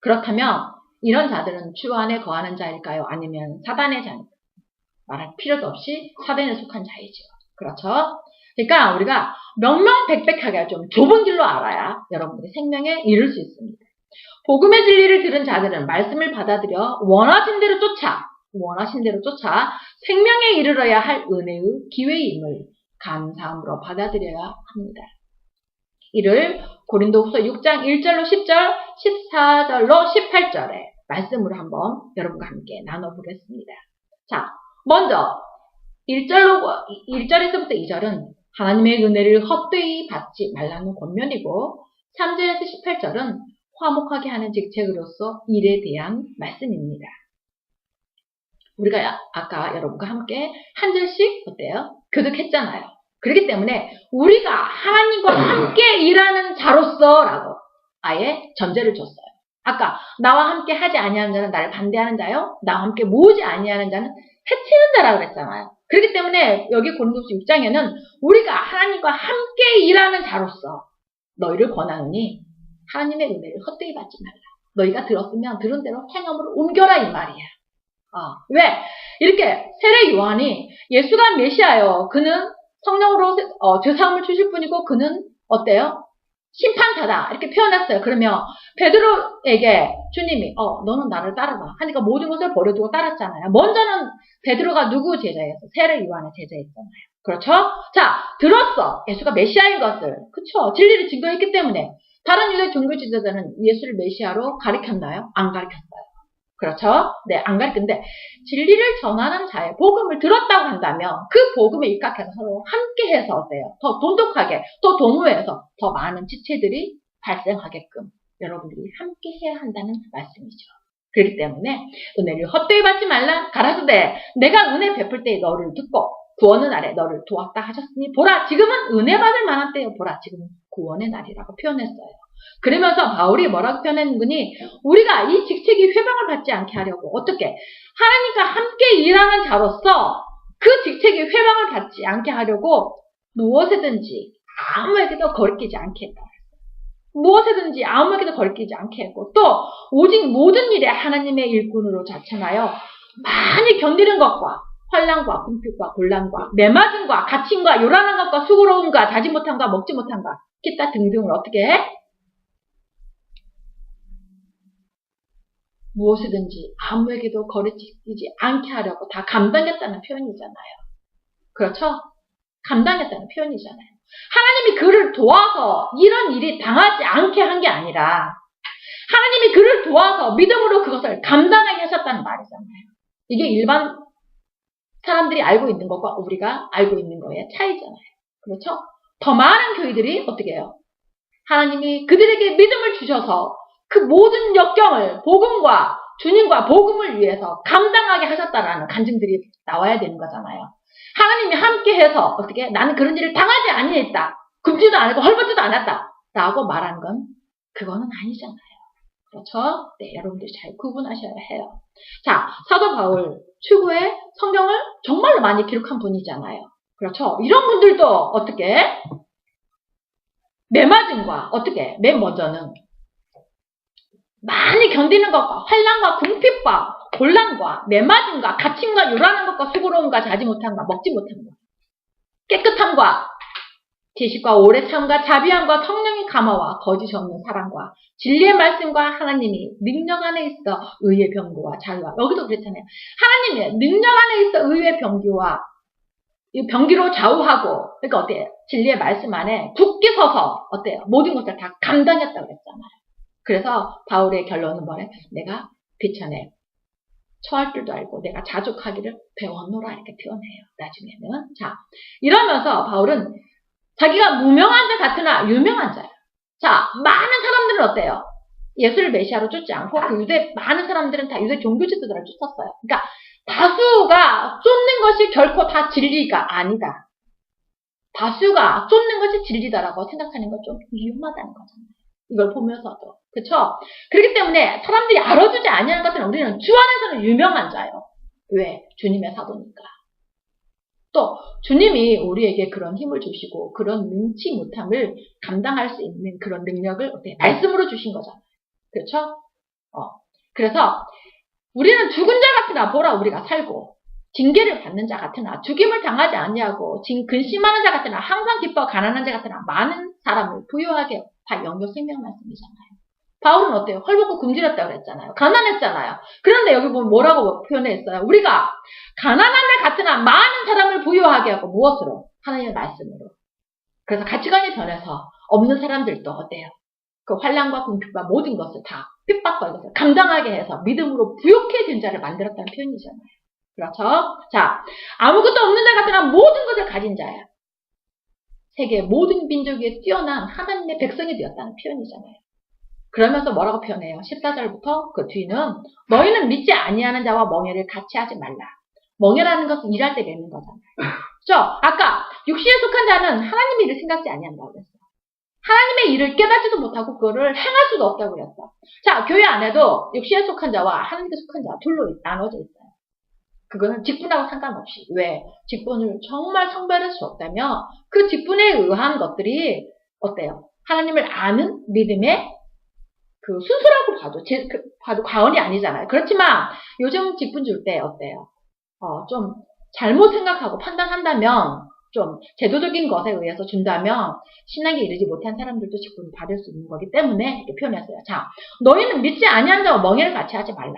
[SPEAKER 1] 그렇다면 이런 자들은 주 안에 거하는 자일까요? 아니면 사단의 자일까요? 말할 필요도 없이 사단에 속한 자이죠. 그렇죠? 그러니까 우리가 명명백백하게 좀 좁은 길로 알아야 여러분들이 생명에 이를 수 있습니다. 복음의 진리를 들은 자들은 말씀을 받아들여 원하신 대로 쫓아 생명에 이르러야 할 은혜의 기회임을 감사함으로 받아들여야 합니다. 이를 고린도후서 6장 1절로 10절, 14절로 18절의 말씀으로 한번 여러분과 함께 나눠보겠습니다. 자, 먼저 1절에서부터 2절은 하나님의 은혜를 헛되이 받지 말라는 권면이고 3절에서 18절은 화목하게 하는 직책으로서 일에 대한 말씀입니다. 우리가 아까 여러분과 함께 한 절씩 어때요? 교독했잖아요. 그렇기 때문에 우리가 하나님과 함께 일하는 자로서라고 아예 전제를 줬어요. 아까 나와 함께 하지 아니하는 자는 나를 반대하는 자요. 나와 함께 모으지 아니하는 자는 해치는 자라고 그랬잖아요. 그렇기 때문에 여기 고린도서 6장에는 우리가 하나님과 함께 일하는 자로서 너희를 권하노니 하나님의 은혜를 헛되이 받지 말라. 너희가 들었으면 들은 대로 행함으로 옮겨라 이 말이야. 왜? 이렇게 세례 요한이 예수가 메시아요. 그는 성령으로 죄사함을 주실 분이고 그는 어때요? 심판자다 이렇게 표현했어요. 그러면 베드로에게 주님이 너는 나를 따르라 하니까 모든 것을 버려두고 따랐잖아요. 먼저는 베드로가 누구 제자였어? 세례 요한의 제자였잖아요. 그렇죠? 자, 들었어. 예수가 메시아인 것을. 그쵸? 진리를 증거했기 때문에 다른 유대 종교 지도자는 예수를 메시아로 가리켰나요? 안 가리켰어요. 그렇죠? 네, 안 가르치는데 진리를 전하는 자의 복음을 들었다고 한다면 그 복음에 입각해서 서로 함께해서 어때요? 더 돈독하게, 더 동호해서 더 많은 지체들이 발생하게끔 여러분들이 함께해야 한다는 말씀이죠. 그렇기 때문에 은혜를 헛되이 받지 말라 가라사대 내가 은혜 베풀 때에 너를 듣고 구원의 날에 너를 도왔다 하셨으니 보라 지금은 은혜 받을 만한 때요. 보라 지금은 구원의 날이라고 표현했어요. 그러면서 바울이 뭐라고 표현했느니 우리가 이 직책이 회방을 받지 않게 하려고 어떻게 하나님과 함께 일하는 자로서 그 직책이 회방을 받지 않게 하려고 무엇이든지 아무에게도 거리끼지 않게 했다. 무엇이든지 아무에게도 거리끼지 않게 했고 또 오직 모든 일에 하나님의 일꾼으로 자천하여 많이 견디는 것과 환난과 궁핍과 곤란과 매맞음과 갇힘과 요란한 것과 수고로움과 자지 못함과 먹지 못함과 기타 등등을 어떻게 해? 무엇이든지 아무에게도 거리끼지 않게 하려고 다 감당했다는 표현이잖아요. 그렇죠? 감당했다는 표현이잖아요. 하나님이 그를 도와서 이런 일이 당하지 않게 한 게 아니라 하나님이 그를 도와서 믿음으로 그것을 감당하게 하셨다는 말이잖아요. 이게 일반 사람들이 알고 있는 것과 우리가 알고 있는 거의 차이잖아요. 그렇죠? 더 많은 교회들이 어떻게 해요? 하나님이 그들에게 믿음을 주셔서 그 모든 역경을 복음과 주님과 복음을 위해서 감당하게 하셨다라는 간증들이 나와야 되는 거잖아요. 하나님이 함께해서 어떻게 나는 그런 일을 당하지 아니했다. 굶지도 않았고 헐벗지도 않았다. 라고 말하는 건 그거는 아니잖아요. 그렇죠? 네, 여러분들이 잘 구분하셔야 해요. 자, 사도 바울 최고의 성경을 정말로 많이 기록한 분이잖아요. 그렇죠? 이런 분들도 어떻게 매맞음과 어떻게 맨 먼저는 많이 견디는 것과 환난과 궁핍과 곤란과 매맞음과 갇힘과 요란한 것과 수고로움과 자지 못함과 먹지 못함과 깨끗함과 지식과 오래 참과 자비함과 성령의 감화와 거짓 없는 사랑과 진리의 말씀과 하나님이 능력 안에 있어 의의 병기와 자유와 여기도 그랬잖아요. 하나님의 능력 안에 있어 의의 병기와 이 병기로 좌우하고 그러니까 어때요? 진리의 말씀 안에 굳게 서서 어때요? 모든 것을 다 감당했다고 그랬잖아요. 그래서 바울의 결론은 뭐래? 내가 비천에 처할 줄도 알고 내가 자족하기를 배웠노라 이렇게 표현해요. 나중에는. 자, 이러면서 바울은 자기가 무명한 자 같으나 유명한 자야. 자, 많은 사람들은 어때요? 예수를 메시아로 쫓지 않고 그 유대 많은 사람들은 다 유대 종교 지도자를 쫓았어요. 그러니까 다수가 쫓는 것이 결코 다 진리가 아니다. 다수가 쫓는 것이 진리다라고 생각하는 건 좀 위험하다는 거잖아요. 이걸 보면서도. 그렇죠? 그렇기 때문에 사람들이 알아주지 아니하는 것은 우리는 주 안에서는 유명한 자예요. 왜? 주님의 사도니까. 또 주님이 우리에게 그런 힘을 주시고 그런 능치 못함을 감당할 수 있는 그런 능력을 어떻게 말씀으로 주신 거잖아요. 그렇죠? 그래서 우리는 죽은 자 같으나 보라 우리가 살고 징계를 받는 자 같으나 죽임을 당하지 아니하고 근심하는 자 같으나 항상 기뻐 가난한 자 같으나 많은 사람을 부유하게 다 영역 생명 말씀이잖아요. 바울은 어때요? 헐벗고 굶주렸다고 그랬잖아요. 가난했잖아요. 그런데 여기 보면 뭐라고 표현했어요? 우리가 가난한 자 같으나 많은 사람을 부유하게 하고 무엇으로? 하나님의 말씀으로. 그래서 가치관이 변해서 없는 사람들도 어때요? 그 환난과 궁핍과 모든 것을 다 핍박과 것을 감당하게 해서 믿음으로 부욕해진 자를 만들었다는 표현이잖아요. 그렇죠? 자, 아무것도 없는 자 같으나 모든 것을 가진 자야. 세계 모든 민족 위에 뛰어난 하나님의 백성이 되었다는 표현이잖아요. 그러면서 뭐라고 표현해요? 14절부터 그 뒤는 너희는 믿지 아니하는 자와 멍에를 같이 하지 말라. 멍에라는 것은 일할 때 맺는 거잖아요. 그렇죠? 아까 육신에 속한 자는 하나님의 일을 생각지 아니한다고 그랬어요. 하나님의 일을 깨닫지도 못하고 그거를 행할 수도 없다고 그랬어. 자, 교회 안에도 육신에 속한 자와 하나님께 속한 자 둘로 나눠져 있어요. 그거는 직분하고 상관없이. 왜? 직분을 정말 성별할 수 없다면 그 직분에 의한 것들이 어때요? 하나님을 아는 믿음의 그 순수라고 봐도 과언이 아니잖아요. 그렇지만 요즘 직분 줄 때 어때요? 좀 잘못 생각하고 판단한다면 좀 제도적인 것에 의해서 준다면 신앙에 이르지 못한 사람들도 직분을 받을 수 있는 거기 때문에 이렇게 표현했어요. 자, 너희는 믿지 아니한 자와 멍에를 같이 하지 말라.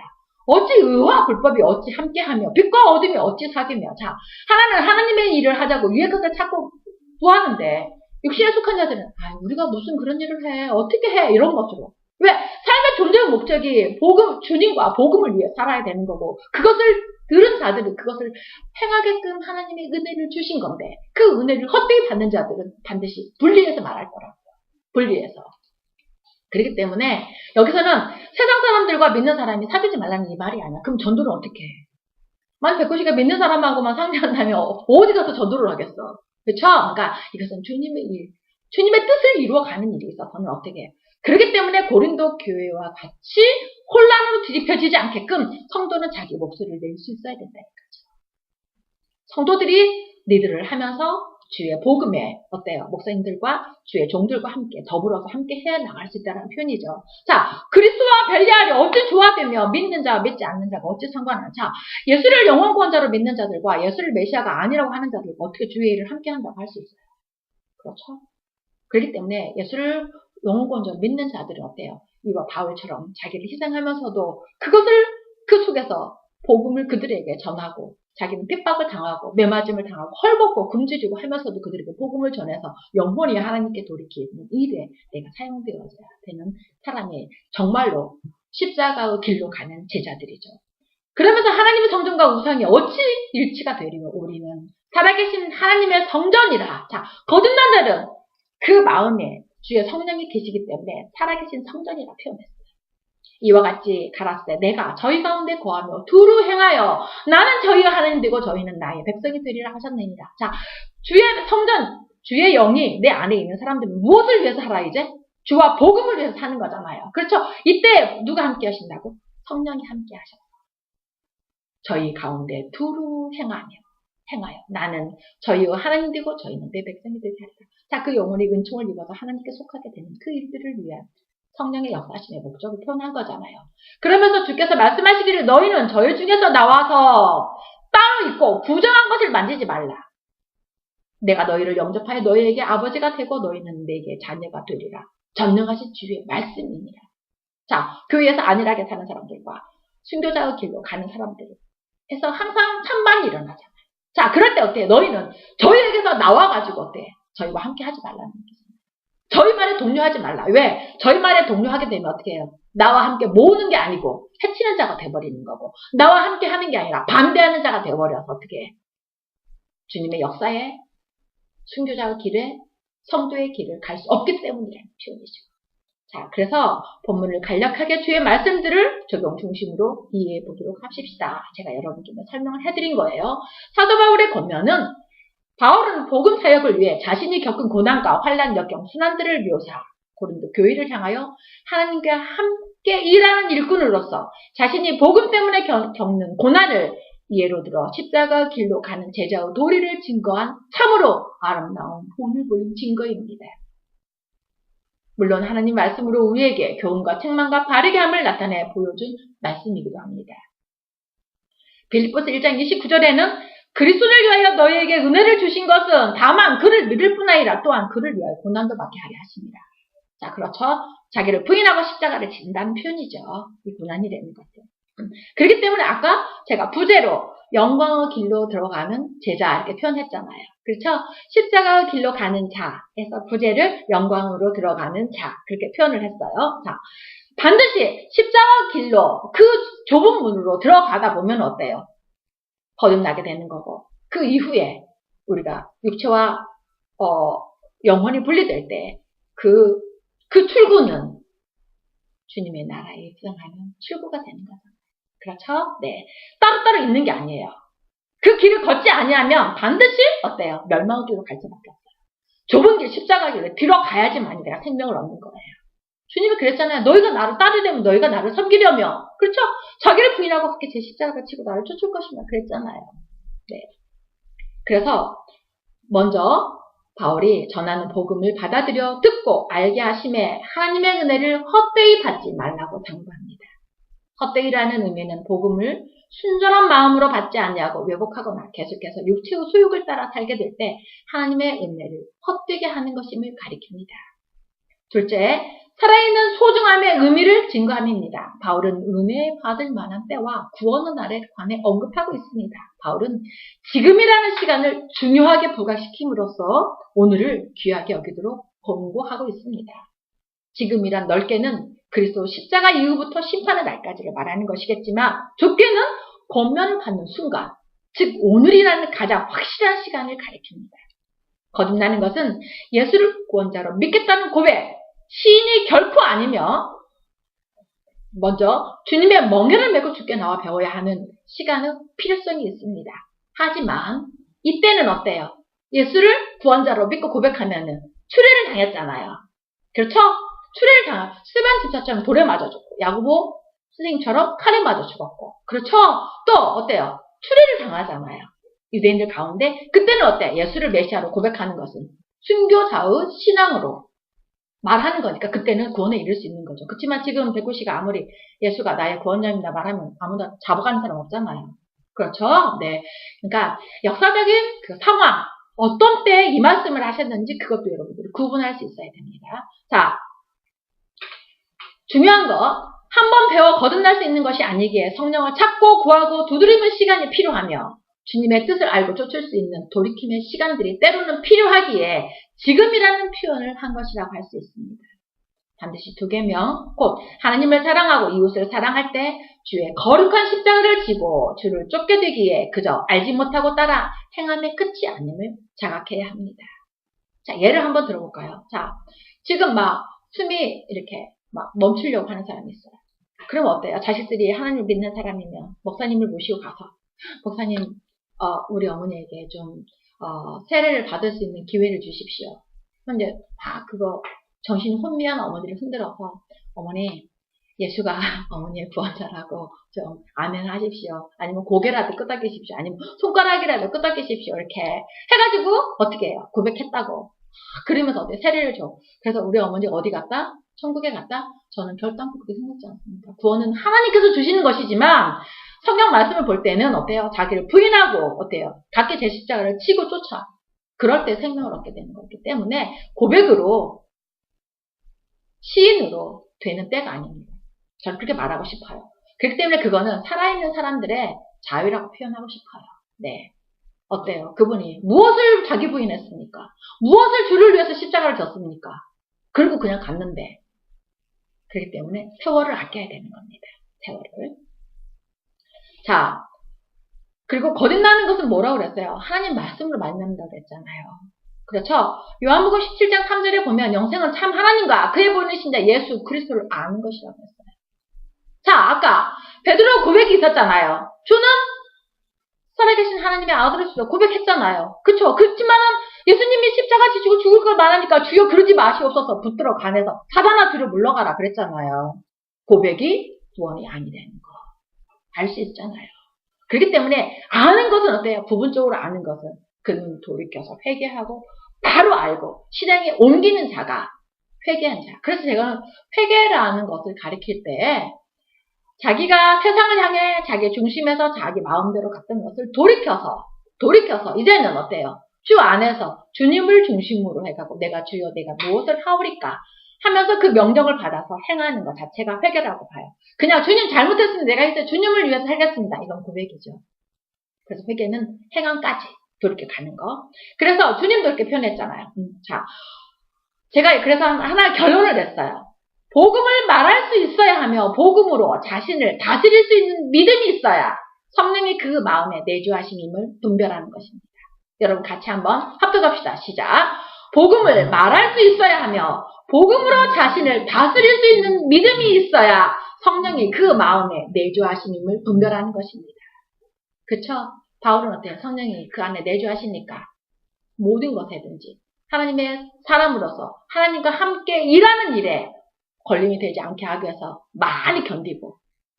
[SPEAKER 1] 어찌 의와 불법이 어찌 함께하며 빛과 어둠이 어찌 사귀며. 자, 하나는 하나님의 일을 하자고 위의 것을 찾고 구하는데 육신에 속한 자들은 우리가 무슨 그런 일을 해 어떻게 해 이런 것으로. 왜? 삶의 존재의 목적이 주님과 복음을 위해 살아야 되는 거고 그것을 들은 자들은 그것을 행하게끔 하나님의 은혜를 주신 건데 그 은혜를 헛되이 받는 자들은 반드시 분리해서 말할 거라고요. 분리해서. 그렇기 때문에 여기서는 세상 사람들과 믿는 사람이 사귀지 말라는 이 말이 아니야. 그럼 전도를 어떻게 해? 만약 백호씨가 믿는 사람하고만 상대한다면 어디 가서 전도를 하겠어? 그렇죠? 그러니까 이것은 주님의 뜻을 이루어가는 일이 있어서는 어떻게 해요? 그렇기 때문에 고린도 교회와 같이 혼란으로 뒤집혀지지 않게끔 성도는 자기 목소리를 낼 수 있어야 된다니까요. 성도들이 리드를 하면서 주의 복음에 어때요? 목사님들과 주의 종들과 함께 더불어서 함께 해 나갈 수 있다는 표현이죠. 자, 그리스도와 벨리알이 어찌 조합되며 믿는 자와 믿지 않는 자가 어찌 상관하냐. 자, 예수를 영원 구원자로 믿는 자들과 예수를 메시아가 아니라고 하는 자들과 어떻게 주의 일을 함께 한다고 할 수 있어요. 그렇죠? 그렇기 때문에 예수를 영원 구원자로 믿는 자들은 어때요? 이와 바울처럼 자기를 희생하면서도 그것을 그 속에서 복음을 그들에게 전하고 자기는 핍박을 당하고 매맞음을 당하고 헐벗고 굶주리고 하면서도 그들에게 복음을 전해서 영원히 하나님께 돌이키는 일에 내가 사용되어져야 되는 사람이 정말로 십자가의 길로 가는 제자들이죠. 그러면서 하나님의 성전과 우상이 어찌 일치가 되리요? 우리는 살아계신 하나님의 성전이라. 자, 거듭난 자는 그 마음에 주의 성령이 계시기 때문에 살아계신 성전이라 표현했어요. 이와 같이 가라사대 내가 저희 가운데 거하며 두루 행하여 나는 저희가 하나님 되고 저희는 나의 백성이 되리라 하셨느니라. 자, 주의 성전, 주의 영이 내 안에 있는 사람들은 무엇을 위해서 살아 이제? 주와 복음을 위해서 사는 거잖아요. 그렇죠? 이때 누가 함께 하신다고? 성령이 함께 하셨어요. 저희 가운데 두루 행하여 나는 저희와 하나님 되고 저희는 내 백성이 되리라. 자, 그 영혼이 은총을 입어서 하나님께 속하게 되는 그 일들을 위한 성령의 역사심의 목적을 표현한 거잖아요. 그러면서 주께서 말씀하시기를 너희는 저희 중에서 나와서 따로 있고 부정한 것을 만지지 말라. 내가 너희를 영접하여 너희에게 아버지가 되고 너희는 내게 자녀가 되리라. 전능하신 주의 말씀입니다. 자, 교회에서 안일하게 사는 사람들과 순교자의 길로 가는 사람들에서 항상 찬반이 일어나잖아요. 자, 그럴 때 어때요? 너희는 저희에게서 나와가지고 어때요? 저희와 함께 하지 말라는 얘기죠. 저희 말에 동료하지 말라. 왜? 저희 말에 동료하게 되면 어떻게 해요? 나와 함께 모으는 게 아니고 해치는 자가 돼버리는 거고 나와 함께 하는 게 아니라 반대하는 자가 돼버려서 어떻게 해? 주님의 역사에 순교자의 길에 성도의 길을 갈 수 없기 때문이라는 표현이죠. 자, 그래서 본문을 간략하게 주의 말씀들을 적용 중심으로 이해해 보도록 합시다. 제가 여러분께 설명을 해드린 거예요. 사도 바울의 권면은 바울은 복음 사역을 위해 자신이 겪은 고난과 환난, 역경, 순환들을 묘사, 고린도 교회를 향하여 하나님과 함께 일하는 일꾼으로서 자신이 복음 때문에 겪는 고난을 예로 들어 십자가 길로 가는 제자의 도리를 증거한 참으로 아름다운 본을 보인 증거입니다. 물론 하나님 말씀으로 우리에게 교훈과 책망과 바르게 함을 나타내 보여준 말씀이기도 합니다. 빌립보서 1장 29절에는 그리스도를 위하여 너희에게 은혜를 주신 것은 다만 그를 믿을 뿐 아니라 또한 그를 위하여 고난도 받게 하게 하십니다. 자, 그렇죠? 자기를 부인하고 십자가를 진다는 표현이죠. 이 고난이라는 것들. 그렇기 때문에 아까 제가 부제로 영광의 길로 들어가는 제자 이렇게 표현했잖아요. 그렇죠? 십자가의 길로 가는 자에서 부제를 영광으로 들어가는 자 그렇게 표현을 했어요. 자, 반드시 십자가의 길로 그 좁은 문으로 들어가다 보면 어때요? 거듭나게 되는 거고 그 이후에 우리가 육체와 영혼이 분리될 때 그 출구는 주님의 나라에 입성하는 출구가 되는 거죠. 그렇죠? 네. 따로따로 있는 게 아니에요. 그 길을 걷지 아니하면 반드시 어때요? 멸망의 길로 갈 수밖에 없어요. 좁은 길 십자가 길로 들어가야지만 내가 생명을 얻는 거예요. 주님이 그랬잖아요. 너희가 나를 따르려면 너희가 나를 섬기려면. 그렇죠? 자기를 부인하고 그렇게 제 십자가를 치고 나를 쫓을 것이다. 그랬잖아요. 네. 그래서 먼저 바울이 전하는 복음을 받아들여 듣고 알게 하심에 하나님의 은혜를 헛되이 받지 말라고 당부합니다. 헛되이라는 의미는 복음을 순전한 마음으로 받지 않냐고 왜곡하거나 계속해서 육체의 소욕을 따라 살게 될 때 하나님의 은혜를 헛되게 하는 것임을 가리킵니다. 둘째, 살아있는 소중함의 의미를 증거함입니다. 바울은 은혜 받을 만한 때와 구원의 날에 관해 언급하고 있습니다. 바울은 지금이라는 시간을 중요하게 부각시킴으로써 오늘을 귀하게 여기도록 권고하고 있습니다. 지금이란 넓게는 그리스도 십자가 이후부터 심판의 날까지를 말하는 것이겠지만 좁게는 권면을 받는 순간, 즉 오늘이라는 가장 확실한 시간을 가리킵니다. 거듭나는 것은 예수를 구원자로 믿겠다는 고백, 시인이 결코 아니며 먼저 주님의 멍에를 메고 주께 나와 배워야 하는 시간의 필요성이 있습니다. 하지만 이때는 어때요? 예수를 구원자로 믿고 고백하면은 추례를 당했잖아요. 그렇죠? 추례를 당한 스반 집사처럼 돌에 맞아 죽고 야고보 선생님처럼 칼에 맞아 죽었고 그렇죠? 또 어때요? 추례를 당하잖아요. 유대인들 가운데 그때는 어때? 예수를 메시아로 고백하는 것은 순교자의 신앙으로 말하는 거니까 그때는 구원에 이를 수 있는 거죠. 그렇지만 지금 백구 씨가 아무리 예수가 나의 구원자입니다 말하면 아무나 잡아가는 사람 없잖아요. 그렇죠? 네. 그러니까 역사적인 그 상황, 어떤 때에 이 말씀을 하셨는지 그것도 여러분들이 구분할 수 있어야 됩니다. 자, 중요한 거, 한번 배워 거듭날 수 있는 것이 아니기에 성령을 찾고 구하고 두드리는 시간이 필요하며 주님의 뜻을 알고 쫓을 수 있는 돌이킴의 시간들이 때로는 필요하기에 지금이라는 표현을 한 것이라고 할 수 있습니다. 반드시 두 계명, 곧 하나님을 사랑하고 이웃을 사랑할 때 주의 거룩한 십자가를 지고 주를 쫓게 되기에 그저 알지 못하고 따라 행함의 끝이 아님을 자각해야 합니다. 자, 예를 한번 들어볼까요? 자, 지금 막 숨이 이렇게 막 멈추려고 하는 사람이 있어요. 그럼 어때요? 자식들이 하나님을 믿는 사람이면 목사님을 모시고 가서 목사님, 우리 어머니에게 좀 세례를 받을 수 있는 기회를 주십시오. 근데 다 그거 정신 혼미한 어머니를 흔들어서 어머니 예수가 어머니의 구원자라고 좀 아멘 하십시오. 아니면 고개라도 끄덕이십시오. 아니면 손가락이라도 끄덕이십시오. 이렇게 해가지고 어떻게 해요? 고백했다고. 그러면서 어때? 세례를 줘. 그래서 우리 어머니가 어디 갔다? 천국에 갔다? 저는 결단코 그렇게 생각지 않습니다. 구원은 하나님께서 주시는 것이지만 성경 말씀을 볼 때는 어때요? 자기를 부인하고 어때요? 각기 제 십자가를 치고 쫓아. 그럴 때 생명을 얻게 되는 거기 때문에 고백으로 시인으로 되는 때가 아닙니다. 저는 그렇게 말하고 싶어요. 그렇기 때문에 그거는 살아있는 사람들의 자유라고 표현하고 싶어요. 네. 어때요? 그분이 무엇을 자기 부인했습니까? 무엇을 주를 위해서 십자가를 졌습니까? 그리고 그냥 갔는데. 그렇기 때문에 세월을 아껴야 되는 겁니다. 세월을. 자, 그리고 거듭나는 것은 뭐라고 그랬어요? 하나님 말씀으로 만난다고 그랬잖아요. 그렇죠? 요한복음 17장 3절에 보면 영생은 참 하나님과 그의 보내신 예수 그리스도를 아는 것이라고 했어요. 자, 아까 베드로 고백이 있었잖아요. 주는 살아계신 하나님의 아들이시다 고백했잖아요. 그쵸? 그렇지만은 예수님이 십자가 지시고 죽을 걸 말하니까 주여 그러지 마시옵소서 붙들어 간에서 사단아 뒤로 물러가라 그랬잖아요. 고백이 구원이 아니라는 거. 알 수 있잖아요. 그렇기 때문에 아는 것은 어때요? 부분적으로 아는 것은 그는 돌이켜서 회개하고 바로 알고 실행에 옮기는 자가 회개한 자. 그래서 제가 회개라는 것을 가리킬 때 자기가 세상을 향해 자기 중심에서 자기 마음대로 갔던 것을 돌이켜서 이제는 어때요? 주 안에서 주님을 중심으로 해가고 내가 주여 내가 무엇을 하오리까 하면서 그 명령을 받아서 행하는 것 자체가 회개라고 봐요. 그냥 주님 잘못했으면 내가 이제 주님을 위해서 살겠습니다. 이건 고백이죠. 그래서 회개는 행함까지 돌이켜 가는 거. 그래서 주님도 이렇게 표현했잖아요. 자, 제가 그래서 하나 결론을 냈어요. 복음을 말할 수 있어야 하며 복음으로 자신을 다스릴 수 있는 믿음이 있어야 성령이 그 마음에 내주하심임을 분별하는 것입니다. 여러분 같이 한번 합독합시다. 시작. 복음을 말할 수 있어야 하며 복음으로 자신을 다스릴 수 있는 믿음이 있어야 성령이 그 마음에 내주하심임을 분별하는 것입니다. 그쵸? 바울은 어때요? 성령이 그 안에 내주하시니까 모든 것에든지 하나님의 사람으로서 하나님과 함께 일하는 일에 걸림이 되지 않게 하기 위해서 많이 견디고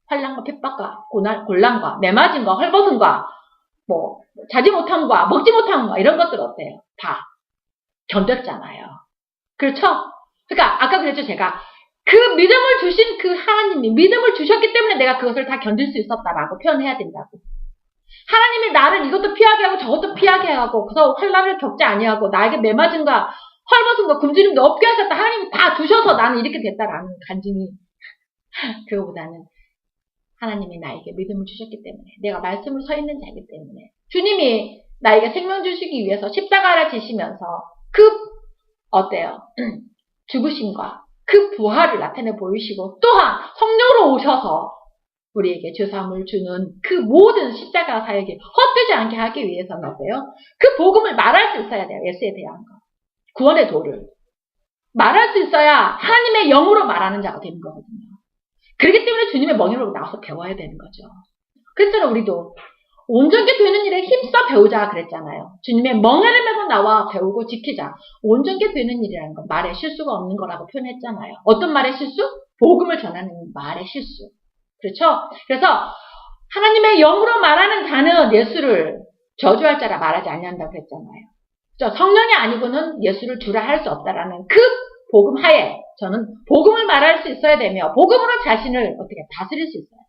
[SPEAKER 1] 환난과 핍박과 곤란과 매맞음과 헐벗음과 뭐 자지 못함과 먹지 못함과 이런 것들 어때요? 다 견뎠잖아요. 그렇죠? 그러니까 아까 그랬죠. 제가 그 믿음을 주신 그 하나님이 믿음을 주셨기 때문에 내가 그것을 다 견딜 수 있었다라고 표현해야 된다고. 하나님이 나를 이것도 피하게 하고 저것도 피하게 하고 그래서 환난을 겪지 아니하고 나에게 매맞음과 헐벗음과 굶주림도 없게 하셨다. 하나님이 다 주셔서 나는 이렇게 됐다라는 간증이 그거보다는 하나님이 나에게 믿음을 주셨기 때문에 내가 말씀을 서 있는 자이기 때문에 주님이 나에게 생명 주시기 위해서 십자가를 지시면서 그 어때요? 죽으심과 그 부활을 나타내 보이시고 또한 성령으로 오셔서 우리에게 죄사함을 주는 그 모든 십자가 사역이 헛되지 않게 하기 위해서는 어때요? 그 복음을 말할 수 있어야 돼요. 예수에 대한 거. 구원의 도를. 말할 수 있어야 하나님의 영으로 말하는 자가 되는 거거든요. 그렇기 때문에 주님의 멍에로 나와서 배워야 되는 거죠. 그랬잖아요. 우리도 온전케 되는 일에 힘써 배우자 그랬잖아요. 주님의 멍에를 메고 나와 배우고 지키자. 온전케 되는 일이라는 건 말에 실수가 없는 거라고 표현했잖아요. 어떤 말의 실수? 복음을 전하는 말의 실수. 그렇죠? 그래서 하나님의 영으로 말하는 자는 예수를 저주할 자라 말하지 아니한다고 그랬잖아요. 성령이 아니고는 예수를 주라 할 수 없다라는 그 복음 하에 저는 복음을 말할 수 있어야 되며 복음으로 자신을 어떻게 다스릴 수 있어요.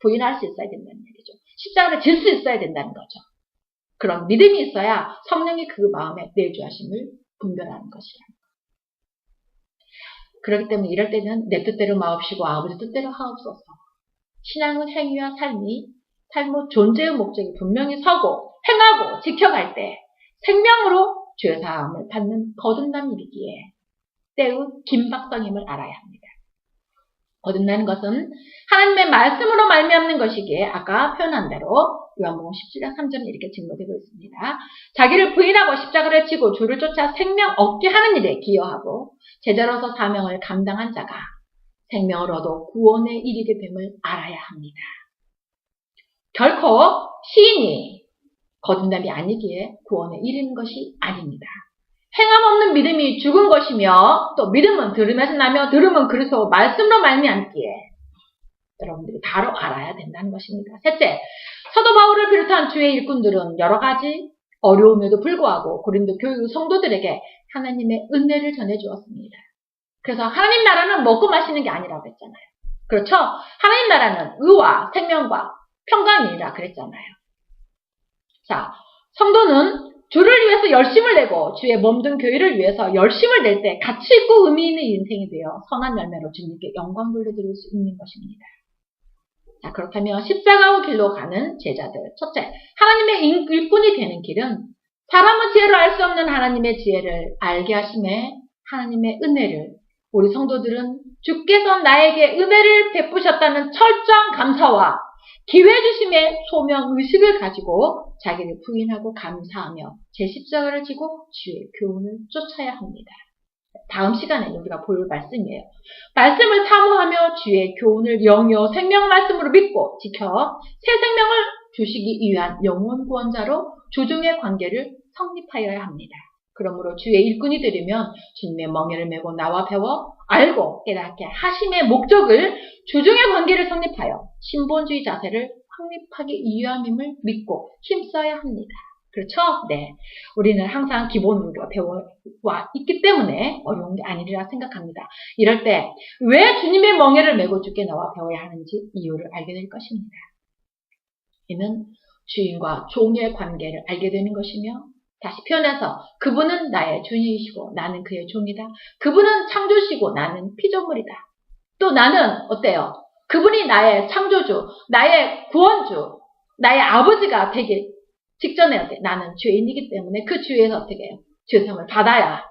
[SPEAKER 1] 부인할 수 있어야 된다는 얘기죠. 십자가를 질 수 있어야 된다는 거죠. 그런 믿음이 있어야 성령이 그 마음에 내주하심을 분별하는 것이라. 그렇기 때문에 이럴 때는 내 뜻대로 마옵시고 아버지 뜻대로 하옵소서. 신앙은 행위와 삶의 존재의 목적이 분명히 서고 행하고 지켜갈 때 생명으로 죄사함을 받는 거듭난 일이기에 때의 긴박성임을 알아야 합니다. 거듭나는 것은 하나님의 말씀으로 말미암는 것이기에 아까 표현한 대로 요한복음 17장 3절은 이렇게 증거되고 있습니다. 자기를 부인하고 십자가를 지고 주를 쫓아 생명 얻게 하는 일에 기여하고 제자로서 사명을 감당한 자가 생명을 얻어 구원에 이르게 됨을 알아야 합니다. 결코 시인이 거듭남이 아니기에 구원에 이르는 것이 아닙니다. 행함 없는 믿음이 죽은 것이며 또 믿음은 들음에서 나며 들음은 그리스도 말씀으로 말미암기에 여러분들이 바로 알아야 된다는 것입니다. 셋째, 사도 바울을 비롯한 주의 일꾼들은 여러 가지 어려움에도 불구하고 고린도 교회 성도들에게 하나님의 은혜를 전해주었습니다. 그래서 하나님 나라는 먹고 마시는 게 아니라고 했잖아요. 그렇죠? 하나님 나라는 의와 생명과 평강이라 그랬잖아요. 자, 성도는 주를 위해서 열심을 내고 주의 몸된 교회를 위해서 열심을 낼 때 가치 있고 의미 있는 인생이 되어 선한 열매로 주님께 영광 돌려드릴 수 있는 것입니다. 자, 그렇다면 십자가의 길로 가는 제자들. 첫째, 하나님의 일꾼이 되는 길은 사람의 지혜로 알 수 없는 하나님의 지혜를 알게 하심에 하나님의 은혜를 우리 성도들은 주께서 나에게 은혜를 베푸셨다는 철저한 감사와 기회 주심의 소명 의식을 가지고 자기를 부인하고 감사하며 제 십자가를 지고 주의 교훈을 쫓아야 합니다. 다음 시간에는 우리가 볼 말씀이에요. 말씀을 사모하며 주의 교훈을 영여 생명 말씀으로 믿고 지켜 새 생명을 주시기 위한 영원 구원자로 조종의 관계를 성립하여야 합니다. 그러므로 주의 일꾼이 되려면 주님의 멍에를 메고 나와 배워 알고 깨닫게 하심의 목적을 주종의 관계를 성립하여 신본주의 자세를 확립하기 위함임을 믿고 힘써야 합니다. 그렇죠? 네. 우리는 항상 기본으로 우리가 배워와 있기 때문에 어려운 게 아니리라 생각합니다. 이럴 때 왜 주님의 멍에를 메고 주께 나와 배워야 하는지 이유를 알게 될 것입니다. 이는 주인과 종의 관계를 알게 되는 것이며 다시 표현해서 그분은 나의 주인이시고 나는 그의 종이다. 그분은 창조시고 나는 피조물이다. 또 나는 어때요? 그분이 나의 창조주, 나의 구원주, 나의 아버지가 되기 직전에 어때? 나는 죄인이기 때문에 그 주에서 어떻게 해요? 죄사함을 받아야.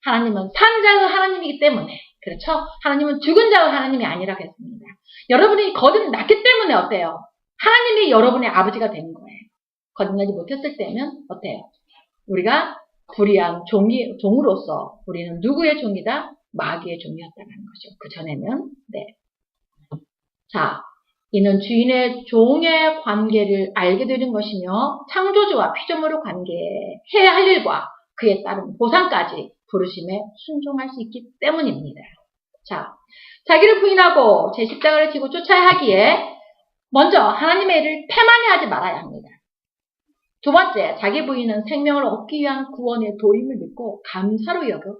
[SPEAKER 1] 하나님은 산자의 하나님이기 때문에 그렇죠? 하나님은 죽은 자의 하나님이 아니라고 했습니다. 여러분이 거듭났기 때문에 어때요? 하나님이 여러분의 아버지가 되는 거예요. 거듭나지 못했을 때는 어때요? 우리가 불의한 종으로서 우리는 누구의 종이다? 마귀의 종이었다는 거죠. 그 전에는 네. 자, 이는 주인의 종의 관계를 알게 되는 것이며 창조주와 피조물의 관계해야 할 일과 그에 따른 보상까지 부르심에 순종할 수 있기 때문입니다. 자, 자기를 부인하고 제 십자가를 지고 쫓아야 하기에 먼저 하나님의 일을 패만히 하지 말아야 합니다. 두 번째, 자기 부인은 생명을 얻기 위한 구원의 도임을 믿고 감사로 여겨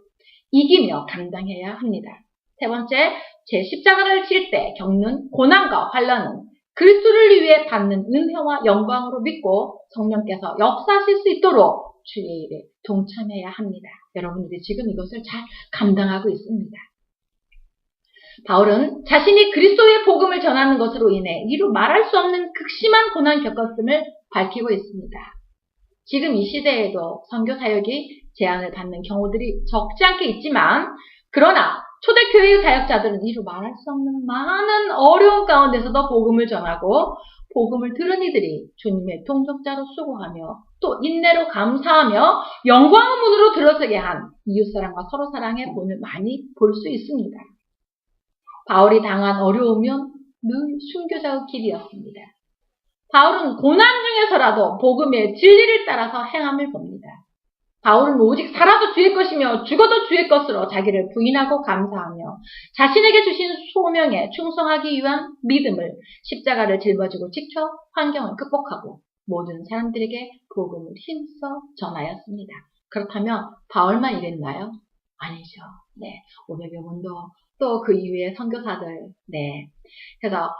[SPEAKER 1] 이기며 감당해야 합니다. 세 번째, 제 십자가를 질 때 겪는 고난과 환난은 그리스도를 위해 받는 은혜와 영광으로 믿고 성령께서 역사하실 수 있도록 주의 일에 동참해야 합니다. 여러분들이 지금 이것을 잘 감당하고 있습니다. 바울은 자신이 그리스도의 복음을 전하는 것으로 인해 이루 말할 수 없는 극심한 고난 겪었음을 밝히고 있습니다. 지금 이 시대에도 선교 사역이 제한을 받는 경우들이 적지 않게 있지만 그러나 초대교회의 사역자들은 이루 말할 수 없는 많은 어려움 가운데서도 복음을 전하고 복음을 들은 이들이 주님의 동역자로 수고하며 또 인내로 감사하며 영광의 문으로 들어서게 한 이웃사랑과 서로사랑의 본을 많이 볼 수 있습니다. 바울이 당한 어려움은 늘 순교자의 길이었습니다. 바울은 고난 중에서라도 복음의 진리를 따라서 행함을 봅니다. 바울은 오직 살아도 주의 것이며 죽어도 주의 것으로 자기를 부인하고 감사하며 자신에게 주신 소명에 충성하기 위한 믿음을 십자가를 짊어지고 지켜 환경을 극복하고 모든 사람들에게 복음을 힘써 전하였습니다. 그렇다면 바울만 이랬나요? 아니죠. 네, 500여 분도 또 그 이후에 선교사들, 네. 그래서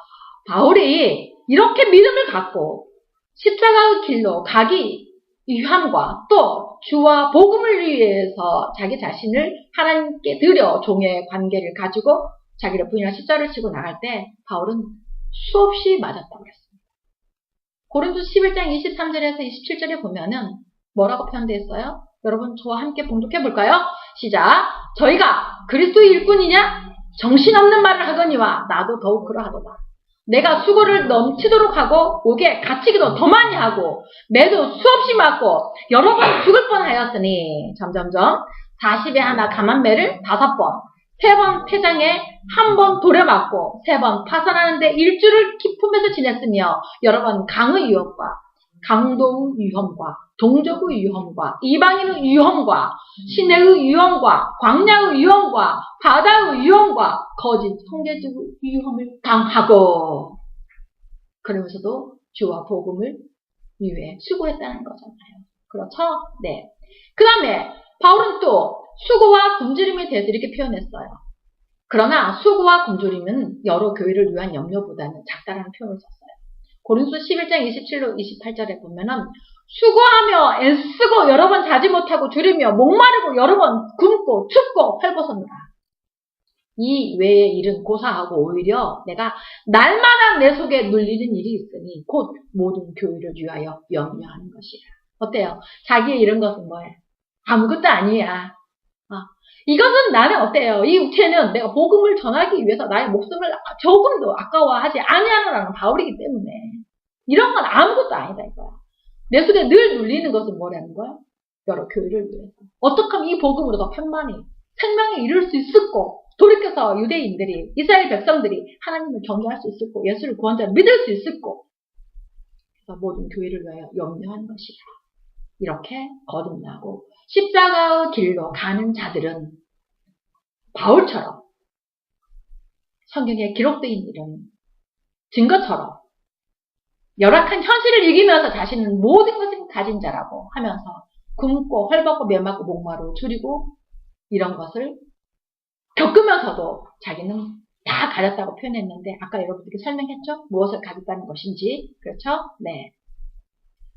[SPEAKER 1] 바울이 이렇게 믿음을 갖고 십자가의 길로 가기 위함과 또 주와 복음을 위해서 자기 자신을 하나님께 드려 종의 관계를 가지고 자기를 부인하고 십자가를 지고 나갈 때 바울은 수없이 맞았다고 했습니다. 고린도 11장 23절에서 27절에 보면은 뭐라고 표현되어 있어요? 여러분 저와 함께 봉독해 볼까요? 시작! 저희가 그리스도의 일꾼이냐? 정신없는 말을 하거니와 나도 더욱 그러하도다. 내가 수고를 넘치도록 하고 옥에 갇히기도 더 많이 하고 매도 수없이 맞고 여러 번 죽을 뻔하였으니 점점점 40에 하나 감한매를 5번 3번 폐장에 1번 돌에 맞고 3번 파산하는데 일주를 기품에서 지냈으며 여러 번 강의 유혹과 강도의 위험과 동족의 위험과 이방인의 위험과 시내의 위험과 광야의 위험과 바다의 위험과 거짓 통계적의 위험을 당하고 그러면서도 주와 복음을 위해 수고했다는 거잖아요. 그렇죠? 네. 그 다음에 바울은 또 수고와 굶주림에 대해서 이렇게 표현했어요. 그러나 수고와 굶주림은 여러 교회를 위한 염려보다는 작다라는 표현을 썼어요. 고린도 11장 27로 28절에 보면은 수고하며 애쓰고 여러 번 자지 못하고 줄이며 목마르고 여러 번 굶고 춥고 헐벗었노라. 이 외의 일은 고사하고 오히려 내가 날마다 내 속에 눌리는 일이 있으니 곧 모든 교회를 위하여 염려하는 것이라. 어때요? 자기의 이런 것은 뭐예요? 아무것도 아니야. 이것은 나는 어때요? 이 육체는 내가 복음을 전하기 위해서 나의 목숨을 조금도 아까워하지 아니하노라는 바울이기 때문에 이런 건 아무것도 아니다 이거야. 내 속에 늘 눌리는 것은 뭐라는 거야? 여러 교회를 위해서. 어떻게 하면 이 복음으로 더 편만히 생명에 이룰 수 있을고 돌이켜서 유대인들이 이스라엘 백성들이 하나님을 경외할 수 있을고 예수를 구원자로 믿을 수 있을고 그래서 모든 교회를 위하여 염려하는 것이라. 이렇게 거듭나고 십자가의 길로 가는 자들은 바울처럼 성경에 기록되어 있는 증거처럼 열악한 현실을 이기면서 자신은 모든 것을 가진 자라고 하면서 굶고 헐벗고 면막고 목마르고 줄이고 이런 것을 겪으면서도 자기는 다 가졌다고 표현했는데 아까 여러분들께 설명했죠? 무엇을 가졌다는 것인지. 그렇죠? 네.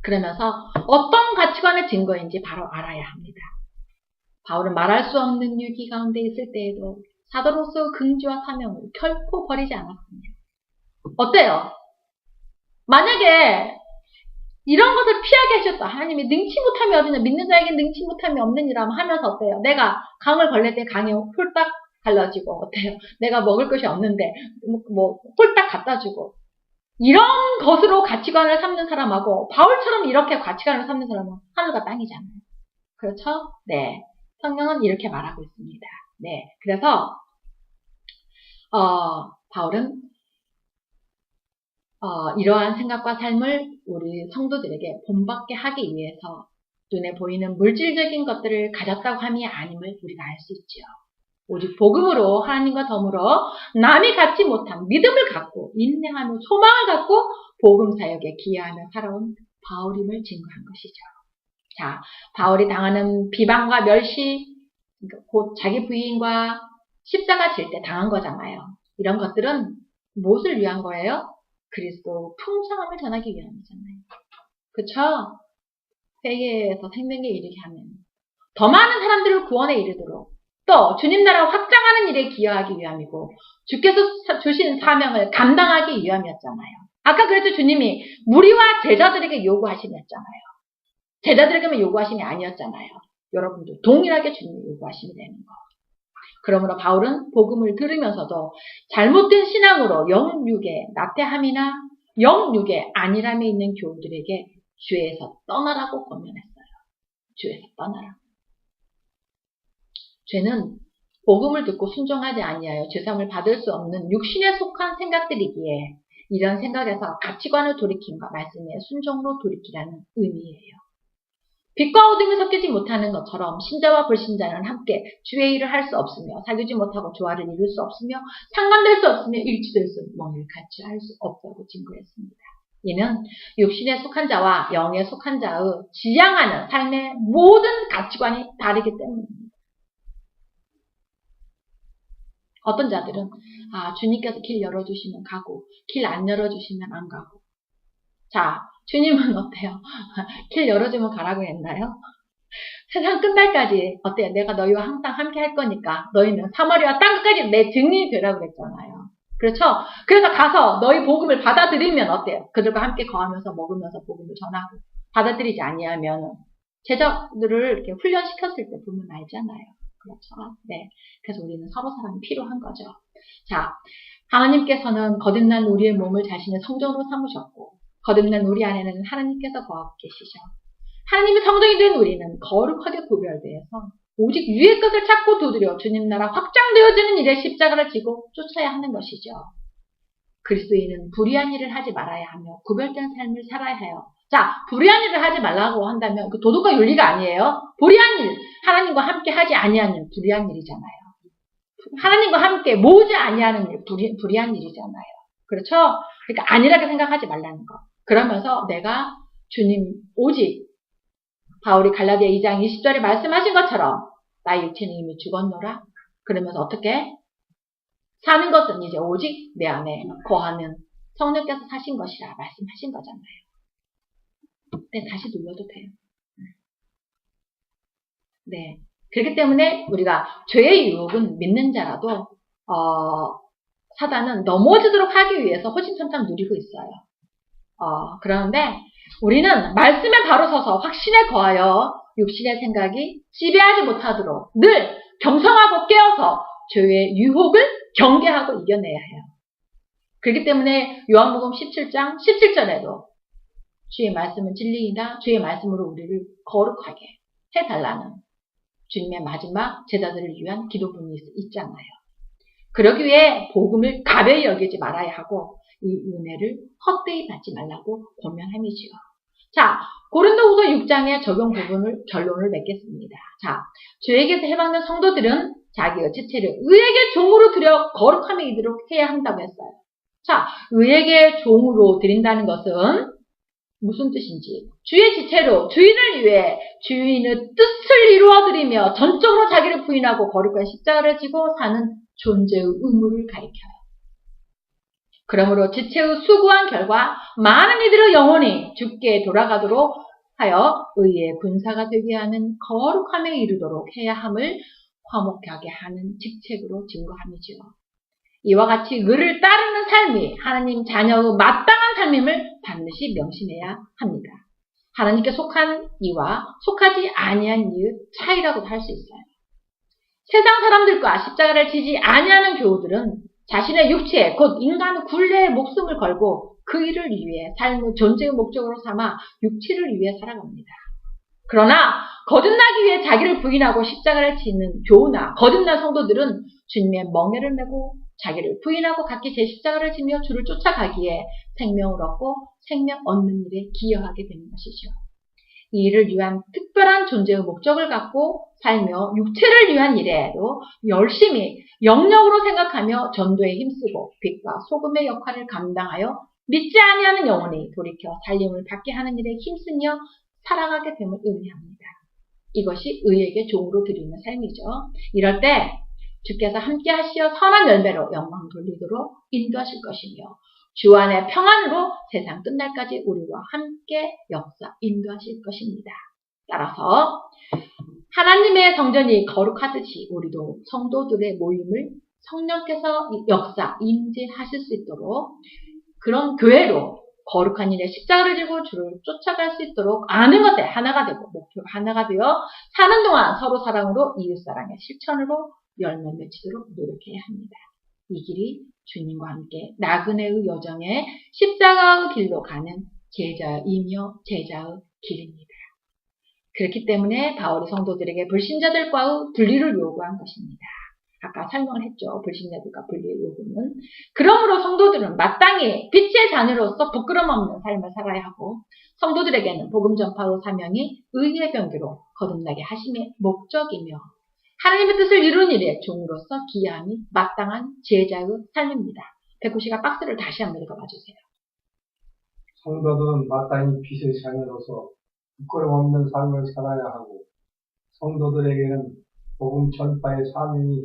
[SPEAKER 1] 그러면서 어떤 가치관의 증거인지 바로 알아야 합니다. 바울은 말할 수 없는 위기 가운데 있을 때에도 사도로서 긍지와 사명을 결코 버리지 않았습니다. 어때요? 만약에 이런 것을 피하게 하셨다. 하나님이 능치 못함이 어디냐. 믿는 자에게 능치 못함이 없느니라 하면서 어때요? 내가 강을 걸릴 때 강에 홀딱 갈라지고 어때요? 내가 먹을 것이 없는데 뭐 홀딱 갖다 주고 이런 것으로 가치관을 삼는 사람하고 바울처럼 이렇게 가치관을 삼는 사람은 하늘과 땅이잖아요. 그렇죠? 네. 성경은 이렇게 말하고 있습니다. 네. 그래서 바울은 이러한 생각과 삶을 우리 성도들에게 본받게 하기 위해서 눈에 보이는 물질적인 것들을 가졌다고 함이 아님을 우리가 알 수 있지요. 오직 복음으로 하나님과 더불어 남이 갖지 못한 믿음을 갖고 인내하며 소망을 갖고 복음 사역에 기여하며 살아온 바울임을 증거한 것이죠. 자, 바울이 당하는 비방과 멸시, 곧 자기 부인과 십자가 질 때 당한 거잖아요. 이런 것들은 무엇을 위한 거예요? 그리스도 풍성함을 전하기 위함이잖아요. 그쵸? 세계에서 생명에 이르게 하면 더 많은 사람들을 구원에 이르도록 또 주님 나라 확장하는 일에 기여하기 위함이고 주께서 주신 사명을 감당하기 위함이었잖아요. 아까 그랬죠. 주님이 무리와 제자들에게 요구하심이었잖아요. 제자들에게만 요구하심이 아니었잖아요. 여러분도 동일하게 주님이 요구하심이 되는 거. 그러므로 바울은 복음을 들으면서도 잘못된 신앙으로 영육의 나태함이나 영육의 안일함에 있는 교우들에게 주에서 떠나라고 권면했어요. 주에서 떠나라. 죄는 복음을 듣고 순종하지 아니하여 죄사함을 받을 수 없는 육신에 속한 생각들이기에 이런 생각에서 가치관을 돌이킴과 말씀의 순종으로 돌이키라는 의미예요. 빛과 어둠이 섞이지 못하는 것처럼 신자와 불신자는 함께 주의 일을 할 수 없으며 사귀지 못하고 조화를 이룰 수 없으며 상관될 수 없으며 일치될 수 멍을 같이 할 수 없다고 증거했습니다. 이는 육신에 속한 자와 영에 속한 자의 지향하는 삶의 모든 가치관이 다르기 때문입니다. 어떤 자들은 주님께서 길 열어주시면 가고 길 안 열어주시면 안 가고. 자, 주님은 어때요? 길 열어주면 가라고 했나요? 세상 끝날까지 어때요? 내가 너희와 항상 함께 할 거니까 너희는 사마리아 땅끝까지 내 증인이 되라고 그랬잖아요. 그렇죠? 그래서 가서 너희 복음을 받아들이면 어때요? 그들과 함께 거하면서 먹으면서 복음을 전하고 받아들이지 아니하면 제자들을 이렇게 훈련시켰을 때 보면 알잖아요. 그렇죠? 네. 그래서 우리는 서로 사랑이 필요한 거죠. 자, 하나님께서는 거듭난 우리의 몸을 자신의 성전으로 삼으셨고 거듭난 우리 안에는 하나님께서 거하고 계시죠. 하나님의 성전이 된 우리는 거룩하게 구별되어서 오직 위의 것을 찾고 두드려 주님 나라 확장되어지는 일에 십자가를 지고 쫓아야 하는 것이죠. 그리스도인은 불의한 일을 하지 말아야 하며 구별된 삶을 살아야 해요. 자, 불의한 일을 하지 말라고 한다면 그 도덕과 윤리가 아니에요. 불의한 일, 하나님과 함께 하지 아니하는 일, 불의한 일이잖아요. 하나님과 함께 모으지 아니하는 일, 불의한 일이잖아요. 그렇죠? 그러니까 안일하게 생각하지 말라는 거. 그러면서 내가 주님 오직 바울이 갈라디아 2장 20절에 말씀하신 것처럼 나의 육체는 이미 죽었노라. 그러면서 어떻게? 사는 것은 이제 오직 내 안에 거하는 성령께서 사신 것이라 말씀하신 거잖아요. 네, 다시 눌러도 돼요. 네. 그렇기 때문에 우리가 죄의 유혹은 믿는 자라도 사단은 넘어지도록 하기 위해서 호심탐탐 누리고 있어요. 그런데 우리는 말씀에 바로 서서 확신에 거하여 육신의 생각이 지배하지 못하도록 늘 경성하고 깨어서 죄의 유혹을 경계하고 이겨내야 해요. 그렇기 때문에 요한복음 17장 17절에도 주의 말씀은 진리이다. 주의 말씀으로 우리를 거룩하게 해달라는 주님의 마지막 제자들을 위한 기도문이 있잖아요. 그러기 위해 복음을 가벼이 여기지 말아야 하고 이 은혜를 헛되이 받지 말라고 권면함이지요. 자, 고린도후서 6장의 적용 부분을 결론을 맺겠습니다. 자, 주에게서 해방된 성도들은 자기의 지체를 의에게 종으로 드려 거룩함에 이르도록 해야 한다고 했어요. 자, 의에게 종으로 드린다는 것은 무슨 뜻인지 주의 지체로 주인을 위해 주인의 뜻을 이루어드리며 전적으로 자기를 부인하고 거룩한 십자가를 지고 사는 존재의 의무를 가리켜요. 그러므로 지체의 수고한 결과 많은 이들의 영혼이 주께 돌아가도록 하여 의의 군사가 되게 하는 거룩함에 이르도록 해야 함을 화목하게 하는 직책으로 증거함이지요. 이와 같이 의를 따르는 삶이 하나님 자녀의 마땅한 삶임을 반드시 명심해야 합니다. 하나님께 속한 이와 속하지 아니한 이의 차이라고도 할 수 있어요. 세상 사람들과 십자가를 지지 아니하는 교우들은 자신의 육체, 곧 인간의 굴레에 목숨을 걸고 그 일을 위해 삶의 존재의 목적으로 삼아 육체를 위해 살아갑니다. 그러나 거듭나기 위해 자기를 부인하고 십자가를 지는 교우나 거듭난 성도들은 주님의 멍에를 메고 자기를 부인하고 각기 제 십자가를 지며 주를 쫓아가기에 생명을 얻고 생명 얻는 일에 기여하게 되는 것이죠. 이 일을 위한 특별한 존재의 목적을 갖고 살며 육체를 위한 일에도 열심히 영역으로 생각하며 전도에 힘쓰고 빛과 소금의 역할을 감당하여 믿지 아니하는 영혼이 돌이켜 살림을 받게 하는 일에 힘쓰며 살아가게 됨을 의미합니다. 이것이 의에게 종으로 드리는 삶이죠. 이럴 때 주께서 함께 하시어 선한 열매로 영광 돌리도록 인도하실 것이며 주 안의 평안으로 세상 끝날까지 우리와 함께 역사 인도하실 것입니다. 따라서 하나님의 성전이 거룩하듯이 우리도 성도들의 모임을 성령께서 역사 임재하실 수 있도록 그런 교회로 거룩한 일에 십자가를 지고 주를 쫓아갈 수 있도록 아는 것에 하나가 되고 목표가 하나가 되어 사는 동안 서로 사랑으로 이웃사랑의 실천으로 열매 맺히도록 노력해야 합니다. 이 길이 주님과 함께 나그네의 여정에 십자가의 길로 가는 제자이며 제자의 길입니다. 그렇기 때문에 바울이 성도들에게 불신자들과의 분리를 요구한 것입니다. 아까 설명을 했죠. 불신자들과 분리의 요구는. 그러므로 성도들은 마땅히 빛의 자녀로서 부끄럼 없는 삶을 살아야 하고 성도들에게는 복음 전파의 사명이 의의 병기로 거듭나게 하심의 목적이며 하나님의 뜻을 이루는 일에 종으로서 기여함이 마땅한 제자의 삶입니다. 백구 씨가 박스를 다시 한번 읽어봐 주세요.
[SPEAKER 2] 성도들은 마땅히 빛의 자녀로서 부끄럼 없는 삶을 살아야 하고 성도들에게는 복음 전파의 사명이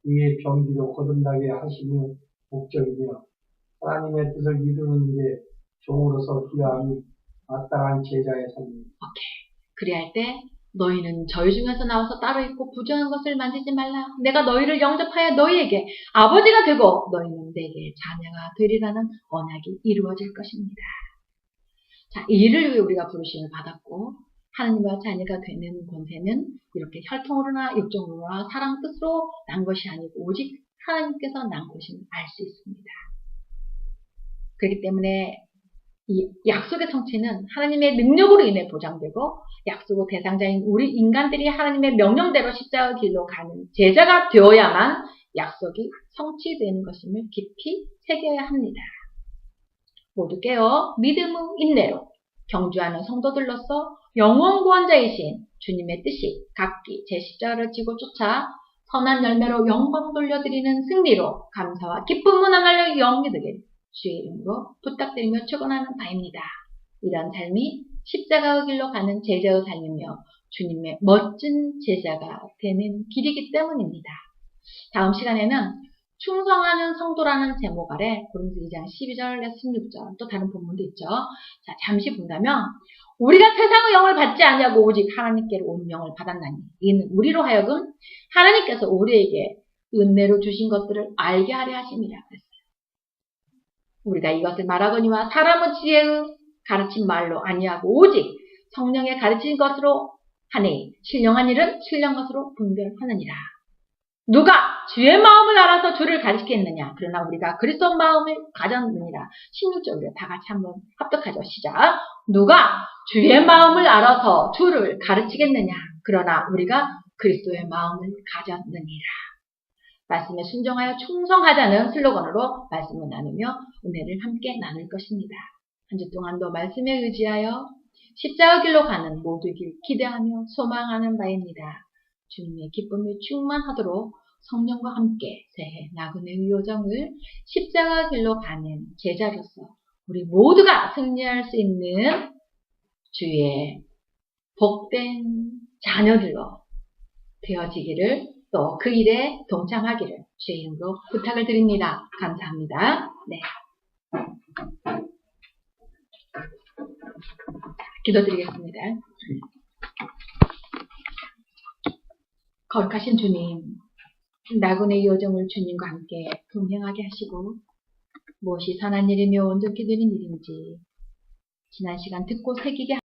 [SPEAKER 2] 의의 병기로 거듭나게 하시며 목적이며 하나님의 뜻을 이루는 일에 종으로서 기여함이 마땅한 제자의 삶입니다.
[SPEAKER 1] 그리할 때 너희는 저희 중에서 나와서 따로 있고 부정한 것을 만들지 말라. 내가 너희를 영접하여 너희에게 아버지가 되고 너희는 내게 자녀가 되리라는 언약이 이루어질 것입니다. 자, 이 일을 위해 우리가 부르심을 받았고 하나님과 자녀가 되는 권세는 이렇게 혈통으로나 육정으로나 사랑 뜻으로 난 것이 아니고 오직 하나님께서 난 것임을 알 수 있습니다. 그렇기 때문에 이 약속의 성취는 하나님의 능력으로 인해 보장되고 약속의 대상자인 우리 인간들이 하나님의 명령대로 십자가의 길로 가는 제자가 되어야만 약속이 성취되는 것임을 깊이 새겨야 합니다. 모두 깨어 믿음의 인내로 경주하는 성도들로서 영원 구원자이신 주님의 뜻이 각기 제 십자가를 지고 쫓아 선한 열매로 영광 돌려드리는 승리로 감사와 기쁨 나날로 영원히 되길 주의 이름으로 부탁드리며 축원하는 바입니다. 이런 삶이 십자가의 길로 가는 제자의 삶이며 주님의 멋진 제자가 되는 길이기 때문입니다. 다음 시간에는 충성하는 성도라는 제목 아래 고린도 2장 12절에서 16절 또 다른 본문도 있죠. 자, 잠시 본다면 우리가 세상의 영을 받지 아니하고 오직 하나님께로 온 영을 받았나니 이는 우리로 하여금 하나님께서 우리에게 은혜로 주신 것들을 알게 하려 하심이라 그랬어요. 우리가 이것을 말하거니와 사람의 지혜의 가르친 말로 아니하고 오직 성령의 가르친 것으로 하니 신령한 일은 신령 것으로 분별하느니라. 누가 주의 마음을 알아서 주를 가르치겠느냐. 그러나 우리가 그리스도 마음을 가졌느니라. 16절에 다 같이 한번 합독하죠. 시작. 누가 주의 마음을 알아서 주를 가르치겠느냐. 그러나 우리가 그리스도의 마음을 가졌느니라. 말씀에 순종하여 충성하자는 슬로건으로 말씀을 나누며 은혜를 함께 나눌 것입니다. 한 주 동안도 말씀에 의지하여 십자가 길로 가는 모두길 기대하며 소망하는 바입니다. 주님의 기쁨에 충만하도록 성령과 함께 새해 나그네의 요정을 십자가 길로 가는 제자로서 우리 모두가 승리할 수 있는 주의 복된 자녀들로 되어지기를 또 그 일에 동참하기를 주의 이름으로 부탁을 드립니다. 감사합니다. 네. 기도드리겠습니다. 거룩하신 주님, 나그네의 여정을 주님과 함께 동행하게 하시고 무엇이 선한 일이며 온전히 되는 일인지 지난 시간 듣고 새기게